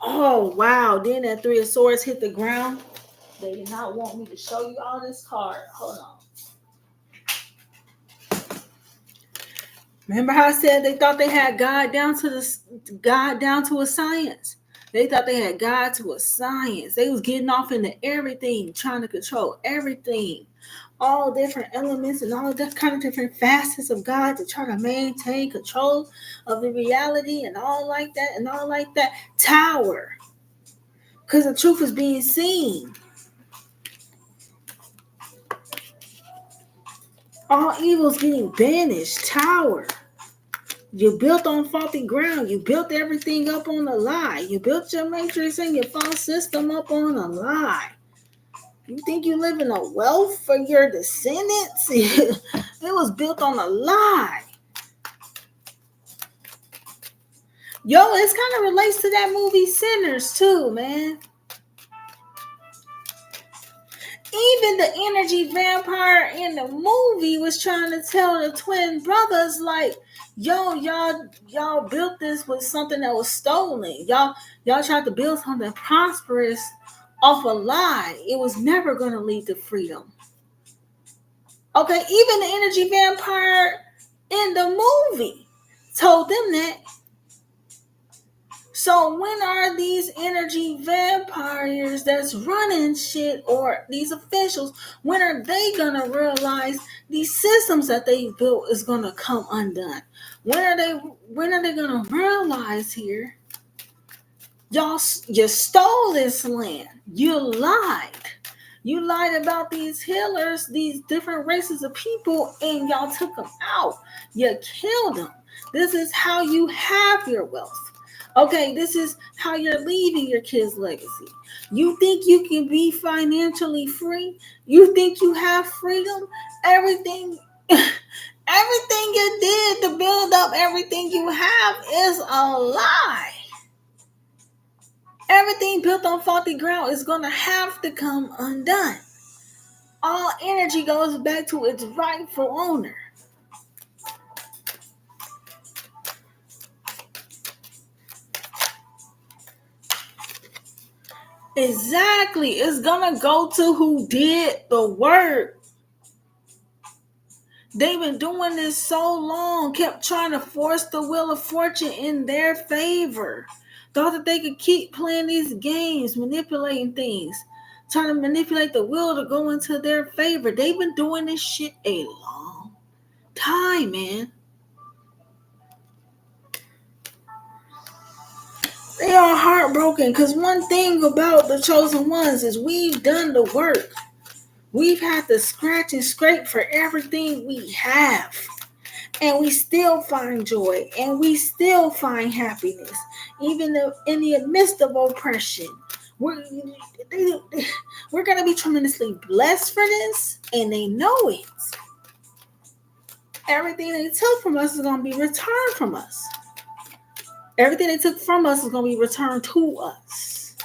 Oh wow! Then that 3 of swords hit the ground. They did not want me to show you all this card. Hold on. Remember how I said they thought they had God down to a science? They thought they had God to a science. They was getting off into everything, trying to control everything, all different elements and all that kind of different facets of God to try to maintain control of the reality and all like that and all like that. Tower, because the truth is being seen. All evil's getting banished. Tower. You built on faulty ground. You built everything up on a lie. You built your matrix and your false system up on a lie. You think you live in a wealth for your descendants? It was built on a lie. Yo, it's kind of relates to that movie Sinners too, man. Even the energy vampire in the movie was trying to tell the twin brothers, like, yo, y'all built this with something that was stolen. Y'all tried to build something prosperous off a lie. It was never going to lead to freedom. Okay, even the energy vampire in the movie told them that. So when are these energy vampires that's running shit, or these officials, when are they gonna realize these systems that they built is gonna come undone? When are they gonna realize here? You stole this land. You lied. You lied about these healers, these different races of people, and y'all took them out. You killed them. This is how you have your wealth. Okay, this is how you're leaving your kids' legacy. You think you can be financially free? You think you have freedom? Everything you did to build up everything you have is a lie. Everything built on faulty ground is going to have to come undone. All energy goes back to its rightful owner. Exactly. It's going to go to who did the work. They've been doing this so long, kept trying to force the wheel of fortune in their favor. Thought that they could keep playing these games, manipulating things, trying to manipulate the wheel to go into their favor. They've been doing this shit a long time, man. They are heartbroken because one thing about the chosen ones is we've done the work. We've had to scratch and scrape for everything we have. And we still find joy, and we still find happiness, even in the midst of oppression. We're going to be tremendously blessed for this, and they know it. Everything they took from us is going to be returned from us. Everything they took from us is going to be returned to us.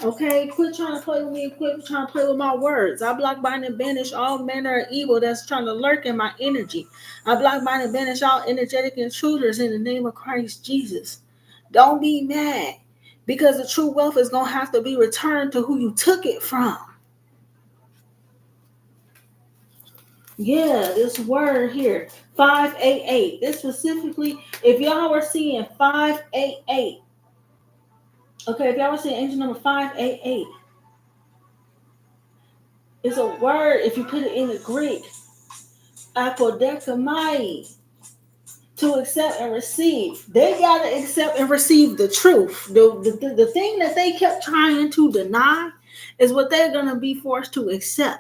Okay, quit trying to play with me. Quit trying to play with my words. I block, bind, and banish all manner of evil that's trying to lurk in my energy. I block, bind, and banish all energetic intruders in the name of Christ Jesus. Don't be mad, because the true wealth is going to have to be returned to who you took it from. Yeah, this word here, 588. This specifically, if y'all were seeing 588, okay, if y'all were seeing angel number 588, it's a word, if you put it in the Greek, apodekamai, to accept and receive. They got to accept and receive the truth. The thing that they kept trying to deny is what they're going to be forced to accept.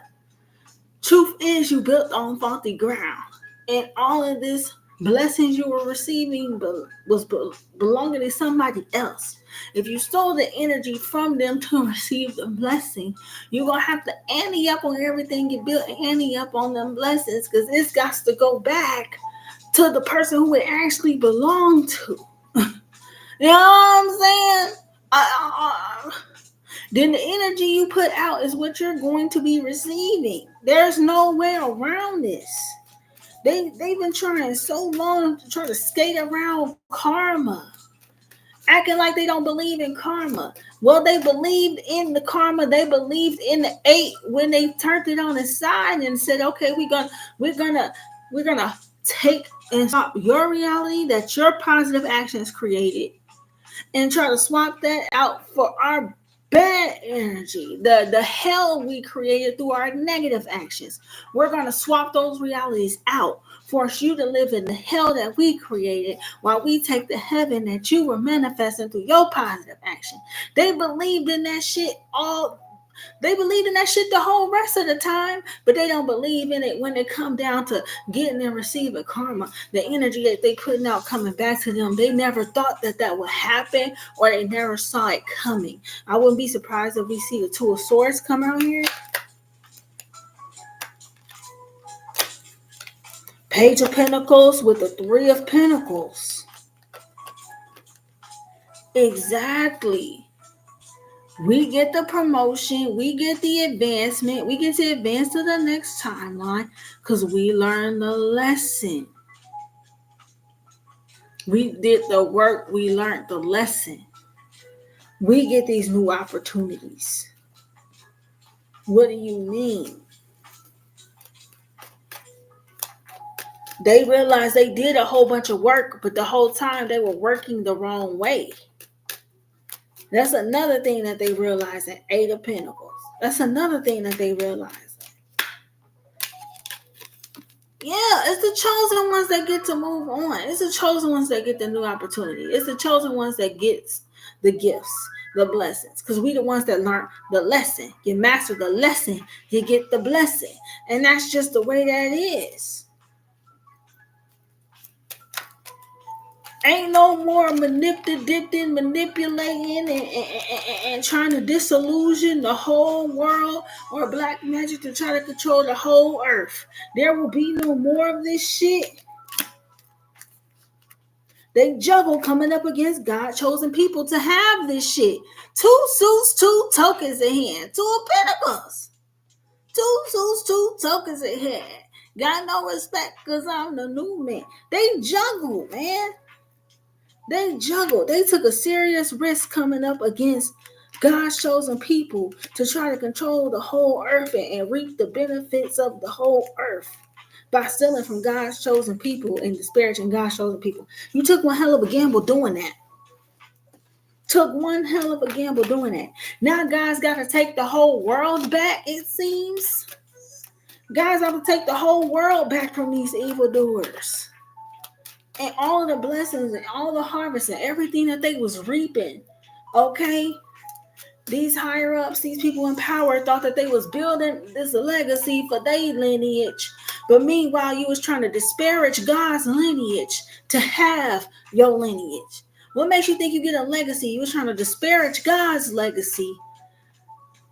Truth is, you built on faulty ground. And all of this blessings you were receiving was belonging to somebody else. If you stole the energy from them to receive the blessing, you're going to have to ante up on everything you built, ante up on them blessings, because it's got to go back to the person who it actually belonged to. You know what I'm saying? Then the energy you put out is what you're going to be receiving. There's no way around this. They've been trying so long to try to skate around karma. acting like they don't believe in karma. Well, they believed in the karma. They believed in the 8 when they turned it on its side and said, "Okay, we're gonna take and stop your reality that your positive actions created, and try to swap that out for our bad energy, the hell we created through our negative actions. We're going to swap those realities out, force you to live in the hell that we created while we take the heaven that you were manifesting through your positive action." They believed in that shit all they believe in that shit the whole rest of the time, but they don't believe in it when it come down to getting and receiving karma. The energy that they putting out coming back to them, they never thought that that would happen, or they never saw it coming. I wouldn't be surprised if we see the 2 of Swords come out here. Page of Pentacles with the 3 of Pentacles. Exactly. We get the promotion, we get the advancement, we get to advance to the next timeline because we learned the lesson. We did the work, we learned the lesson. We get these new opportunities. What do you mean? They realized they did a whole bunch of work, but the whole time they were working the wrong way. That's another thing that they realized at 8 of Pentacles. That's another thing that they realized. Yeah, it's the chosen ones that get to move on. It's the chosen ones that get the new opportunity. It's the chosen ones that gets the gifts, the blessings. Because we the ones that learn the lesson. You master the lesson, you get the blessing. And that's just the way that is. Ain't no more manipulating and trying to disillusion the whole world or black magic to try to control the whole earth. There will be no more of this shit. They juggle coming up against God chosen people to have this shit. 2 suits, 2 tokens in hand. 2 of Pentacles. 2 suits, 2 tokens in hand. Got no respect because I'm the new man. They juggle, man. They juggled. They took a serious risk coming up against God's chosen people to try to control the whole earth and reap the benefits of the whole earth by stealing from God's chosen people and disparaging God's chosen people. You took one hell of a gamble doing that. Took one hell of a gamble doing that. Now God's got to take the whole world back, it seems. God's got to take the whole world back from these evildoers. And all of the blessings and all the harvest and everything that they was reaping. Okay? These higher ups, these people in power thought that they was building this legacy for their lineage. But meanwhile, you was trying to disparage God's lineage to have your lineage. What makes you think you get a legacy? You was trying to disparage God's legacy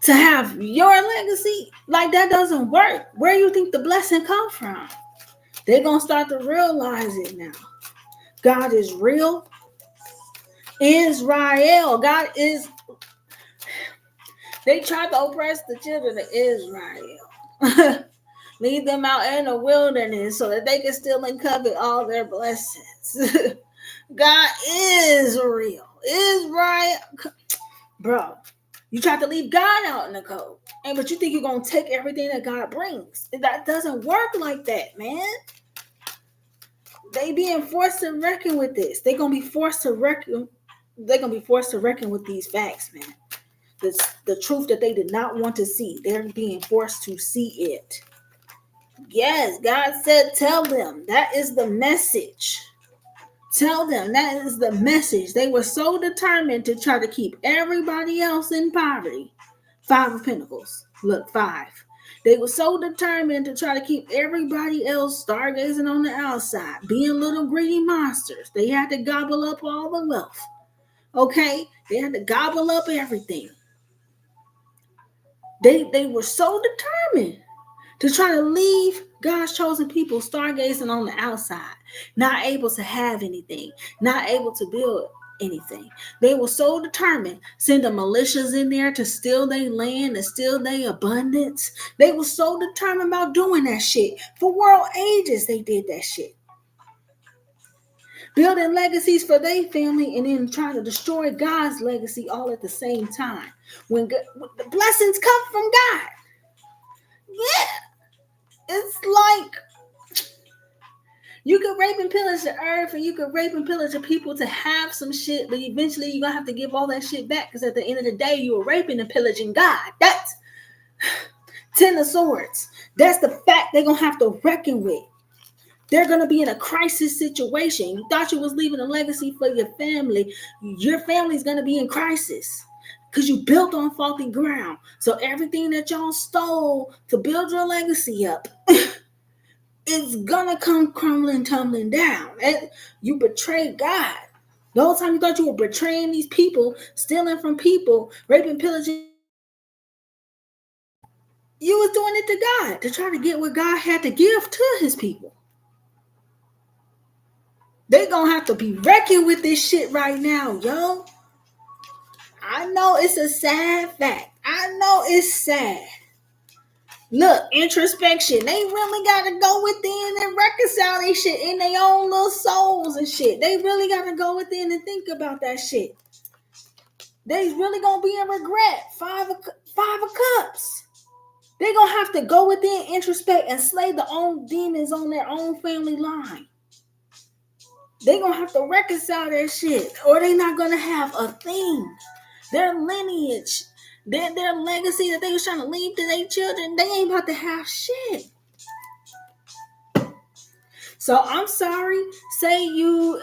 to have your legacy? Like, that doesn't work. Where do you think the blessing come from? They're going to start to realize it now. God is real. Israel. God is. They tried to oppress the children of Israel. Leave them out in the wilderness so that they can still covet all their blessings. God is real. Israel. Bro, you tried to leave God out in the cold. But you think you're going to take everything that God brings. That doesn't work like that, man. They being forced to reckon with this. They're gonna be forced to reckon. They're gonna be forced to reckon with these facts, man. The truth that they did not want to see. They're being forced to see it. Yes, God said, tell them. That is the message. Tell them that is the message. They were so determined to try to keep everybody else in poverty. 5 of Pentacles. Look, 5. They were so determined to try to keep everybody else stargazing on the outside, being little greedy monsters. They had to gobble up all the wealth. Okay? They had to gobble up everything. They were so determined to try to leave God's chosen people stargazing on the outside, not able to have anything, not able to build anything. They were so determined, send the militias in there to steal their land and steal their abundance. They were so determined about doing that shit. For world ages, they did that shit. building legacies for their family, and then trying to destroy God's legacy all at the same time. When the blessings come from God. Yeah. It's like you could rape and pillage the earth, and you could rape and pillage the people to have some shit, but eventually you're going to have to give all that shit back, because at the end of the day, you were raping and pillaging God. That's 10 of Swords. That's the fact they're going to have to reckon with. They're going to be in a crisis situation. You thought you was leaving a legacy for your family. Your family's going to be in crisis because you built on faulty ground. So everything that y'all stole to build your legacy up is going to come crumbling, tumbling down. And you betrayed God. The whole time you thought you were betraying these people, stealing from people, raping, pillaging, you was doing it to God to try to get what God had to give to his people. They gonna have to be reckoning with this shit right now, yo. I know it's a sad fact. I know it's sad. Look, introspection. They really gotta go within and reconcile their shit in their own little souls and shit. They really gotta go within and think about that shit. They really gonna be in regret. Five of Cups. They gonna have to go within, introspect, and slay the own demons on their own family line. They gonna have to reconcile their shit, or they not gonna have a thing. Their lineage, their legacy that they was trying to leave to their children, they ain't about to have shit. So I'm sorry. Say you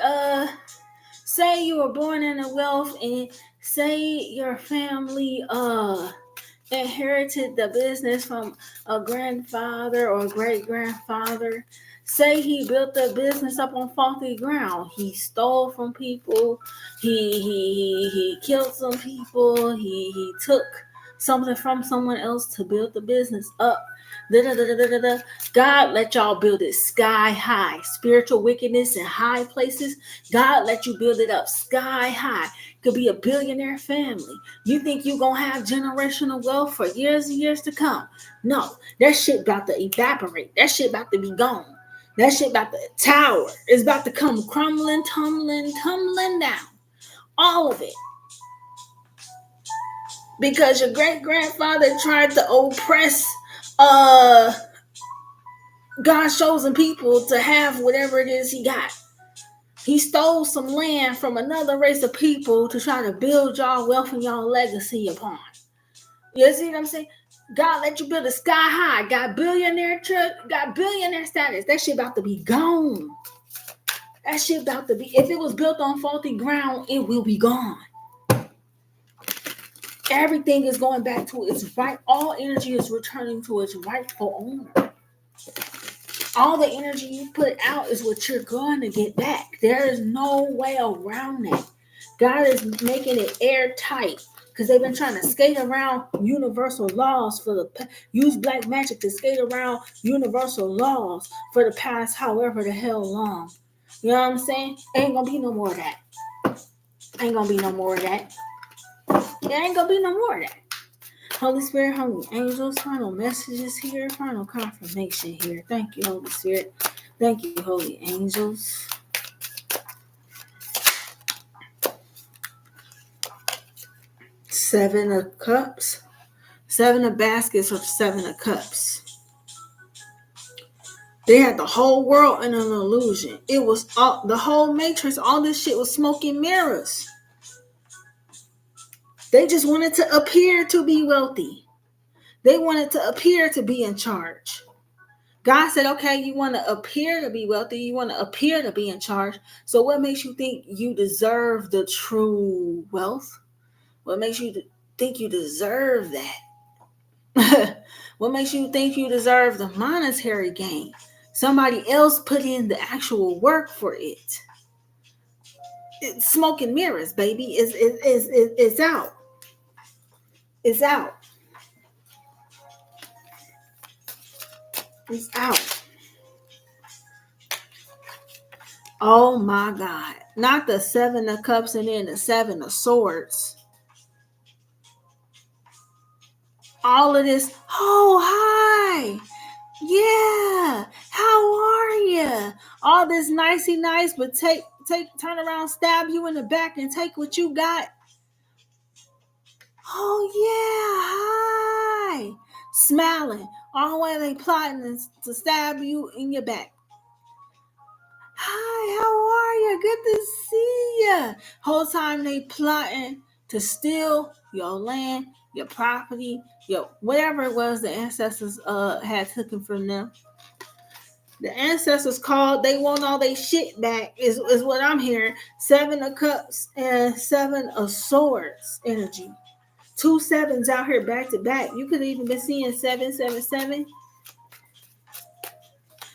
were born in a wealth, and say your family inherited the business from a grandfather or great grandfather. Say he built the business up on faulty ground. He stole from people. He killed some people. He took something from someone else to build the business up. God let y'all build it sky high. Spiritual wickedness in high places. God let you build it up sky high. Could be a billionaire family. You think you're going to have generational wealth for years and years to come? No, that shit about to evaporate. That shit about to be gone. That shit about to tower. It's about to come crumbling, tumbling down. All of it. Because your great-grandfather tried to oppress God's chosen people to have whatever it is he got. He stole some land from another race of people to try to build y'all wealth and y'all legacy upon. You see what I'm saying? God let you build a sky high. Got billionaire status. That shit about to be gone. That shit about to be. If it was built on faulty ground, it will be gone. Everything is going back to its right. All energy is returning to its rightful owner. All the energy you put out is what you're going to get back. There is no way around it. God is making it airtight because they've been trying to skate around universal laws use black magic to skate around universal laws for the past however the hell long. You know what I'm saying? Ain't gonna be no more of that. Ain't gonna be no more of that. There ain't gonna be no more of that. Holy Spirit, Holy Angels, final messages here, final confirmation here. Thank you, Holy Spirit. Thank you, Holy Angels. Seven of Cups. Seven of Baskets with Seven of Cups. They had the whole world in an illusion. It was all, the whole Matrix, all this shit was smoke and mirrors. They just wanted to appear to be wealthy. They wanted to appear to be in charge. God said, okay, you want to appear to be wealthy. You want to appear to be in charge. So what makes you think you deserve the true wealth? What makes you think you deserve that? What makes you think you deserve the monetary gain? Somebody else put in the actual work for it. It's smoke and mirrors, baby. It's out. It's out. It's out. Oh my God. Not the Seven of Cups and then the Seven of Swords. All of this. Oh, hi. Yeah. How are you? All this nicey nice, but take turn around, stab you in the back, and take what you got. Oh yeah, hi, smiling. All the way they plotting to stab you in your back. Hi, how are you? Good to see you. Whole time they plotting to steal your land, your property, your whatever it was the ancestors had taken from them. The ancestors called, they want all their shit back, is what I'm hearing. 7 of Cups and 7 of Swords energy. 2 sevens out here back to back. You could even be seeing 777.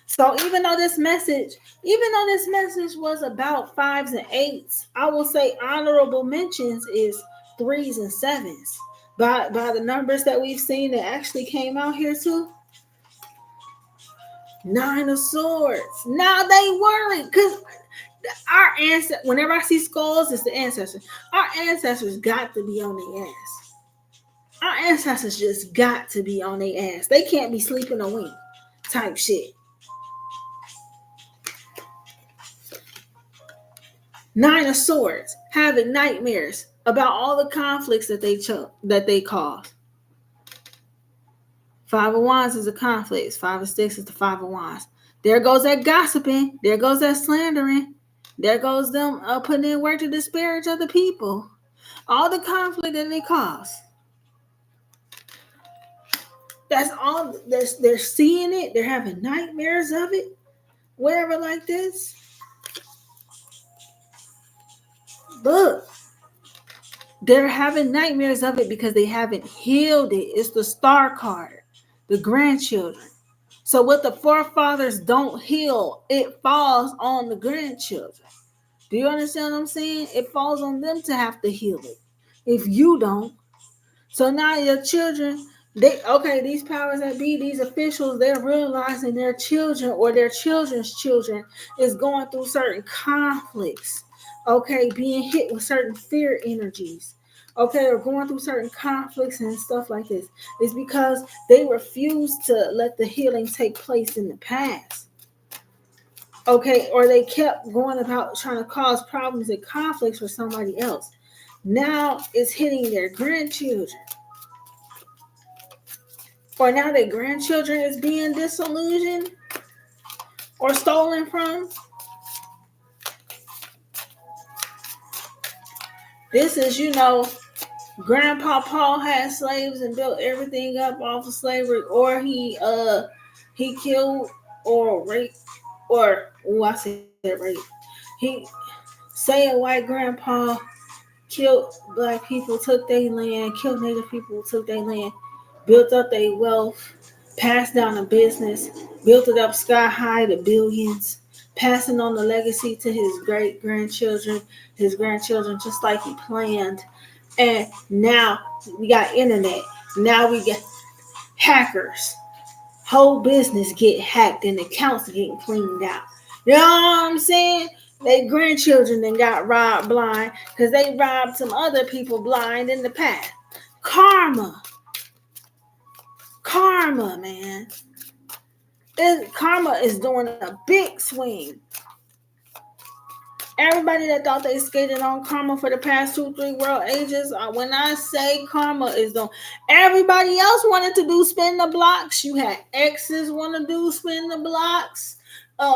So even though this message was about 5s and 8s, I will say honorable mentions is 3s and 7s. By the numbers that we've seen that actually came out here too. 9 of Swords. Now they worry because our ancestors, whenever I see skulls, it's the ancestors. Our ancestors got to be on their ass. Our ancestors just got to be on their ass. They can't be sleeping a wink type shit. 9 of Swords, having nightmares about all the conflicts that they cause. 5 of Wands is the conflicts. 5 of Sticks is the 5 of Wands. There goes that gossiping. There goes that slandering. There goes them putting in work to disparage other people. All the conflict that they cause. That's all. They're seeing it. They're having nightmares of it. Whatever like this. Look. They're having nightmares of it because they haven't healed it. It's the Star card. The grandchildren. So what the forefathers don't heal, it falls on the grandchildren. Do you understand what I'm saying? It falls on them to have to heal it. If you don't. So now your children, these powers that be, these officials, they're realizing their children or their children's children is going through certain conflicts. Okay, being hit with certain fear energies. Okay, or going through certain conflicts and stuff like this. It's because they refuse to let the healing take place in the past. Okay, or they kept going about trying to cause problems and conflicts for somebody else. Now it's hitting their grandchildren. Or now their grandchildren is being disillusioned or stolen from. This is, Grandpa Paul had slaves and built everything up off of slavery, or he killed or raped, or I said rape. He say a white grandpa killed black people, took their land, killed native people, took their land, built up their wealth, passed down the business, built it up sky high to billions, passing on the legacy to his great grandchildren, his grandchildren, just like he planned. And now we got internet. Now we get hackers. Whole business get hacked and accounts getting cleaned out. You know what I'm saying? They grandchildren then got robbed blind because they robbed some other people blind in the past. Karma, man. Karma is doing a big swing. Everybody that thought they skated on karma for the past 2-3 world ages, when I say karma is doing, everybody else wanted to do spin the blocks. You had exes want to do spin the blocks.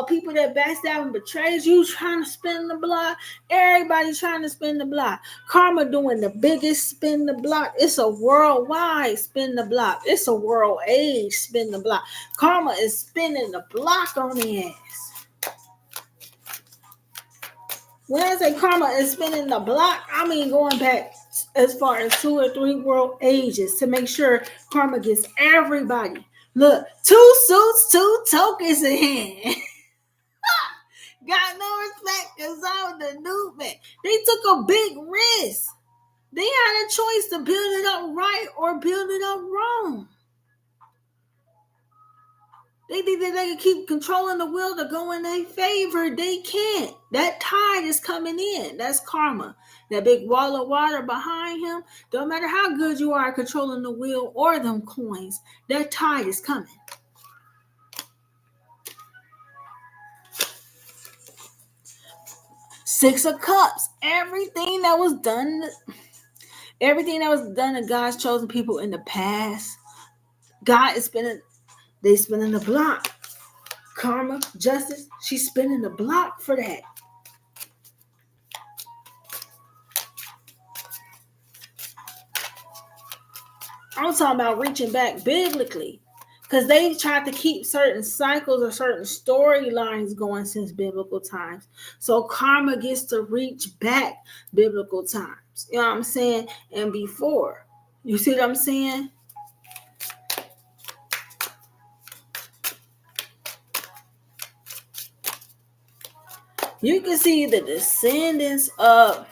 People that backstab and betrayed you trying to spin the block. Everybody trying to spin the block. Karma doing the biggest spin the block. It's a worldwide spin the block. It's a world age spin the block. Karma is spinning the block on the ass. When I say karma is spinning the block, I mean going back as far as 2 or 3 world ages to make sure karma gets everybody. Look, 2 suits, 2 tokens in hand. Got no respect because I'm the new man. They took a big risk. They had a choice to build it up right or build it up wrong. They think that they can keep controlling the wheel to go in their favor. They can't. That tide is coming in. That's karma. That big wall of water behind him. Don't matter how good you are controlling the wheel or them coins. That tide is coming. Six of Cups. Everything that was done to God's chosen people in the past, God is spinning the block. Karma, justice, she's spinning the block for that. I'm talking about reaching back biblically. Because they've tried to keep certain cycles or certain storylines going since biblical times. So karma gets to reach back biblical times. You know what I'm saying? And before. You see what I'm saying? You can see the descendants of,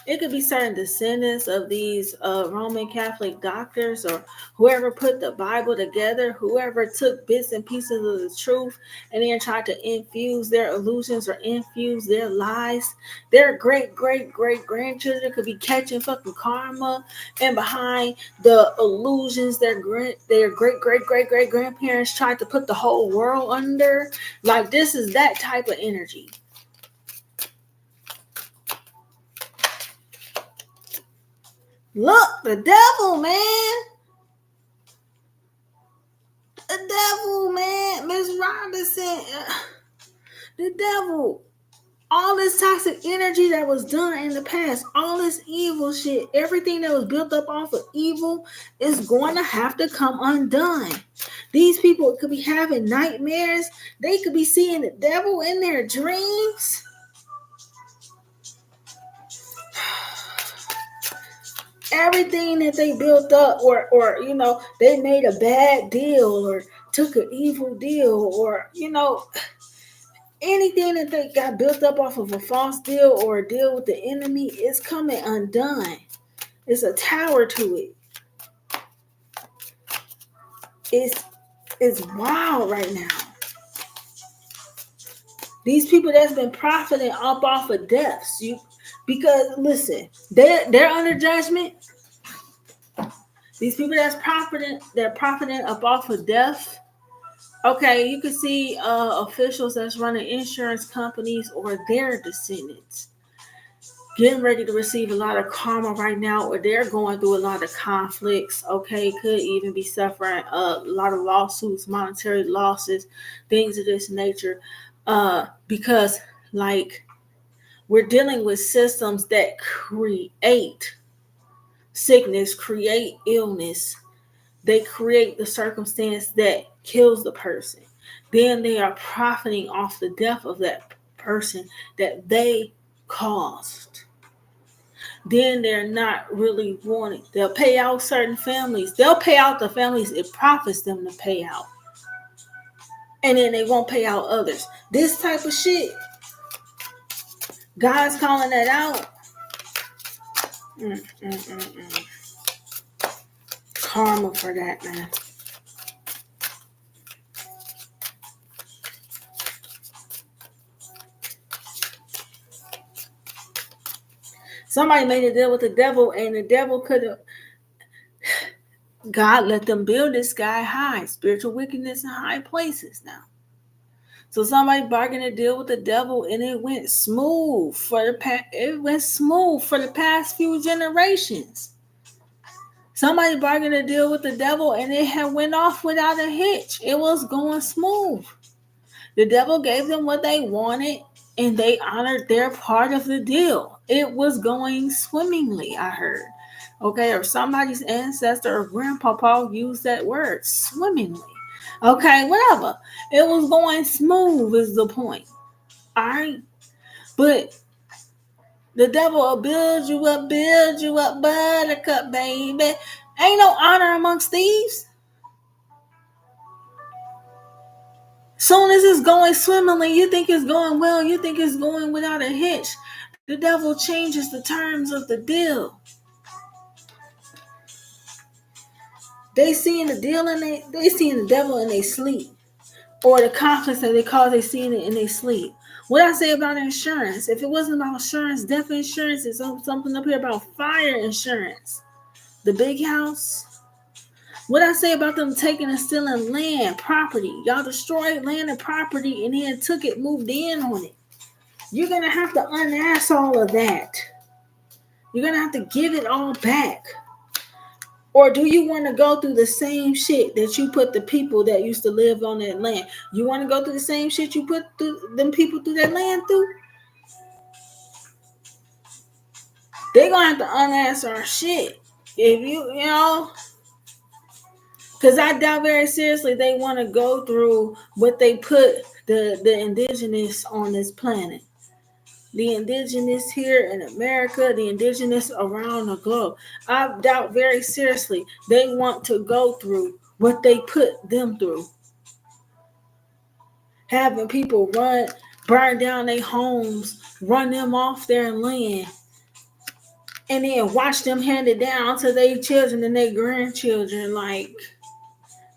it could be certain descendants of these Roman Catholic doctors or whoever put the Bible together, whoever took bits and pieces of the truth and then tried to infuse their illusions or infuse their lies. Their great grandchildren could be catching fucking karma, and behind the illusions their great grandparents tried to put the whole world under. Like, this is that type of energy. Look, the devil, man. The devil, man. Miss Robinson. The devil. All this toxic energy that was done in the past, all this evil shit, everything that was built up off of evil is going to have to come undone. These people could be having nightmares. They could be seeing the devil in their dreams. Everything that they built up, or they made a bad deal or took an evil deal, or anything that they got built up off of a false deal or a deal with the enemy is coming undone. It's a tower to it. It's wild right now. These people that's been profiting up off of deaths, because listen, they're under judgment. These people that's profiting up off of death. Okay, you can see officials that's running insurance companies or their descendants getting ready to receive a lot of karma right now, or they're going through a lot of conflicts. Okay, could even be suffering a lot of lawsuits, monetary losses, things of this nature, because like we're dealing with systems that create sickness, create illness. They create the circumstance that kills the person. Then they are profiting off the death of that person that they caused. Then they're not really wanting. They'll pay out certain families. They'll pay out the families it profits them to pay out. And then they won't pay out others. This type of shit, God's calling that out. Karma for that, man. Somebody made a deal with the devil, and the devil could have. God let them build this sky high, spiritual wickedness in high places now. So somebody bargained a deal with the devil, and it went smooth for the past few generations. Somebody bargained a deal with the devil, and it had went off without a hitch. It was going smooth. The devil gave them what they wanted, and they honored their part of the deal. It was going swimmingly, I heard. Okay, or somebody's ancestor or grandpapa used that word, swimmingly. Okay, whatever. It was going smooth is the point. All right? But the devil will build you up, buttercup, baby. Ain't no honor amongst thieves. Soon as it's going swimmingly, you think it's going well, you think it's going without a hitch. The devil changes the terms of the deal. They seeing the deal and they seeing the devil in their sleep. Or the conflicts that they cause, they seeing it in their sleep. What I say about insurance, if it wasn't about insurance, death insurance is something up here about fire insurance. The big house. What I say about them taking and stealing land, property. Y'all destroyed land and property and then took it, moved in on it. You're going to have to unass all of that. You're going to have to give it all back. Or do you want to go through the same shit that you put the people that used to live on that land? You want to go through the same shit you put them people through that land through? They're going to have to unass our shit. If you know, because I doubt very seriously they want to go through what they put the indigenous on this planet. The indigenous here in America, the indigenous around the globe. I doubt very seriously they want to go through what they put them through. Having people burn down their homes, run them off their land, and then watch them hand it down to their children and their grandchildren. Like,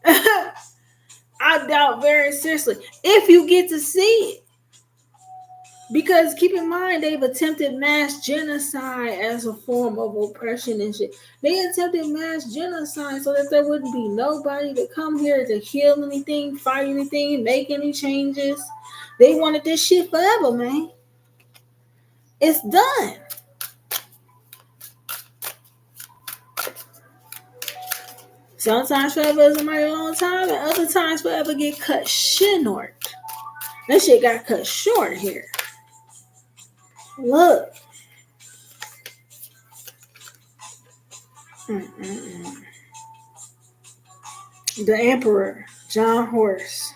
I doubt very seriously if you get to see it. Because keep in mind, they've attempted mass genocide as a form of oppression and shit. They attempted mass genocide so that there wouldn't be nobody to come here to heal anything, fight anything, make any changes. They wanted this shit forever, man. It's done. Sometimes forever is a mighty long time, and other times forever get cut short. That shit got cut short here. Look. The Emperor, John Horse,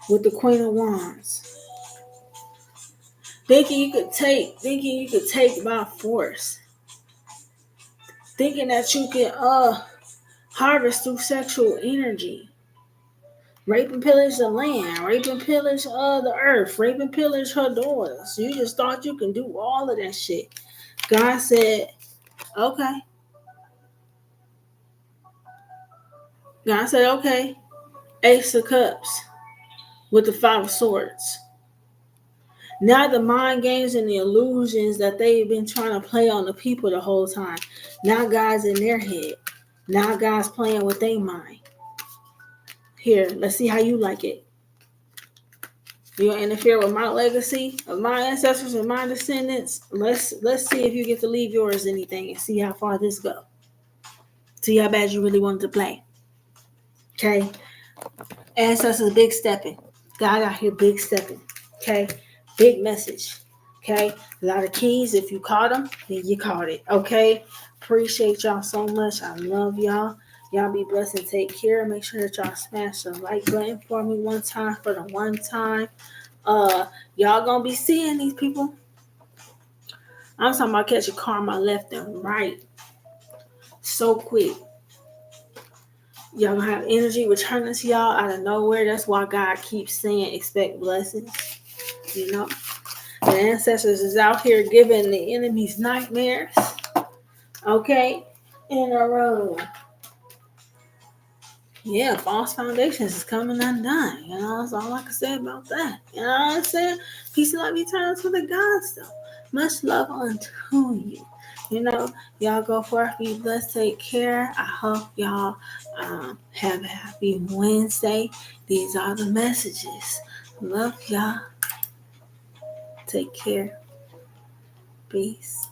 with the Queen of Wands. Thinking you could take by force. Thinking that you can harvest through sexual energy. Rape and pillage the land, rape and pillage the earth, rape and pillage her daughters. You just thought you can do all of that shit. God said, okay. God said, okay. Ace of Cups with the Five of Swords. Now the mind games and the illusions that they've been trying to play on the people the whole time. Now God's in their head. Now God's playing with their mind. Here, let's see how you like it. You gonna interfere with my legacy of my ancestors and my descendants? Let's see if you get to leave yours anything and see how far this go. See how bad you really wanted to play. Okay. Ancestors big stepping. God out here big stepping. Okay. Big message. Okay. A lot of keys. If you caught them, then you caught it. Okay. Appreciate y'all so much. I love y'all. Y'all be blessed and take care. Make sure that y'all smash the like button for me one time for the one time. Y'all gonna be seeing these people. I'm talking about catching karma left and right. So quick. Y'all gonna have energy returning to y'all out of nowhere. That's why God keeps saying expect blessings. You know, the ancestors is out here giving the enemies nightmares. Okay, in a row. Yeah, false foundations is coming undone. You know, that's all I can say about that. You know what I'm saying? Peace and love eternal to the gods, though. Much love unto you. You know, y'all go forth, be blessed, take care. I hope y'all have a happy Wednesday. These are the messages. Love y'all. Take care. Peace.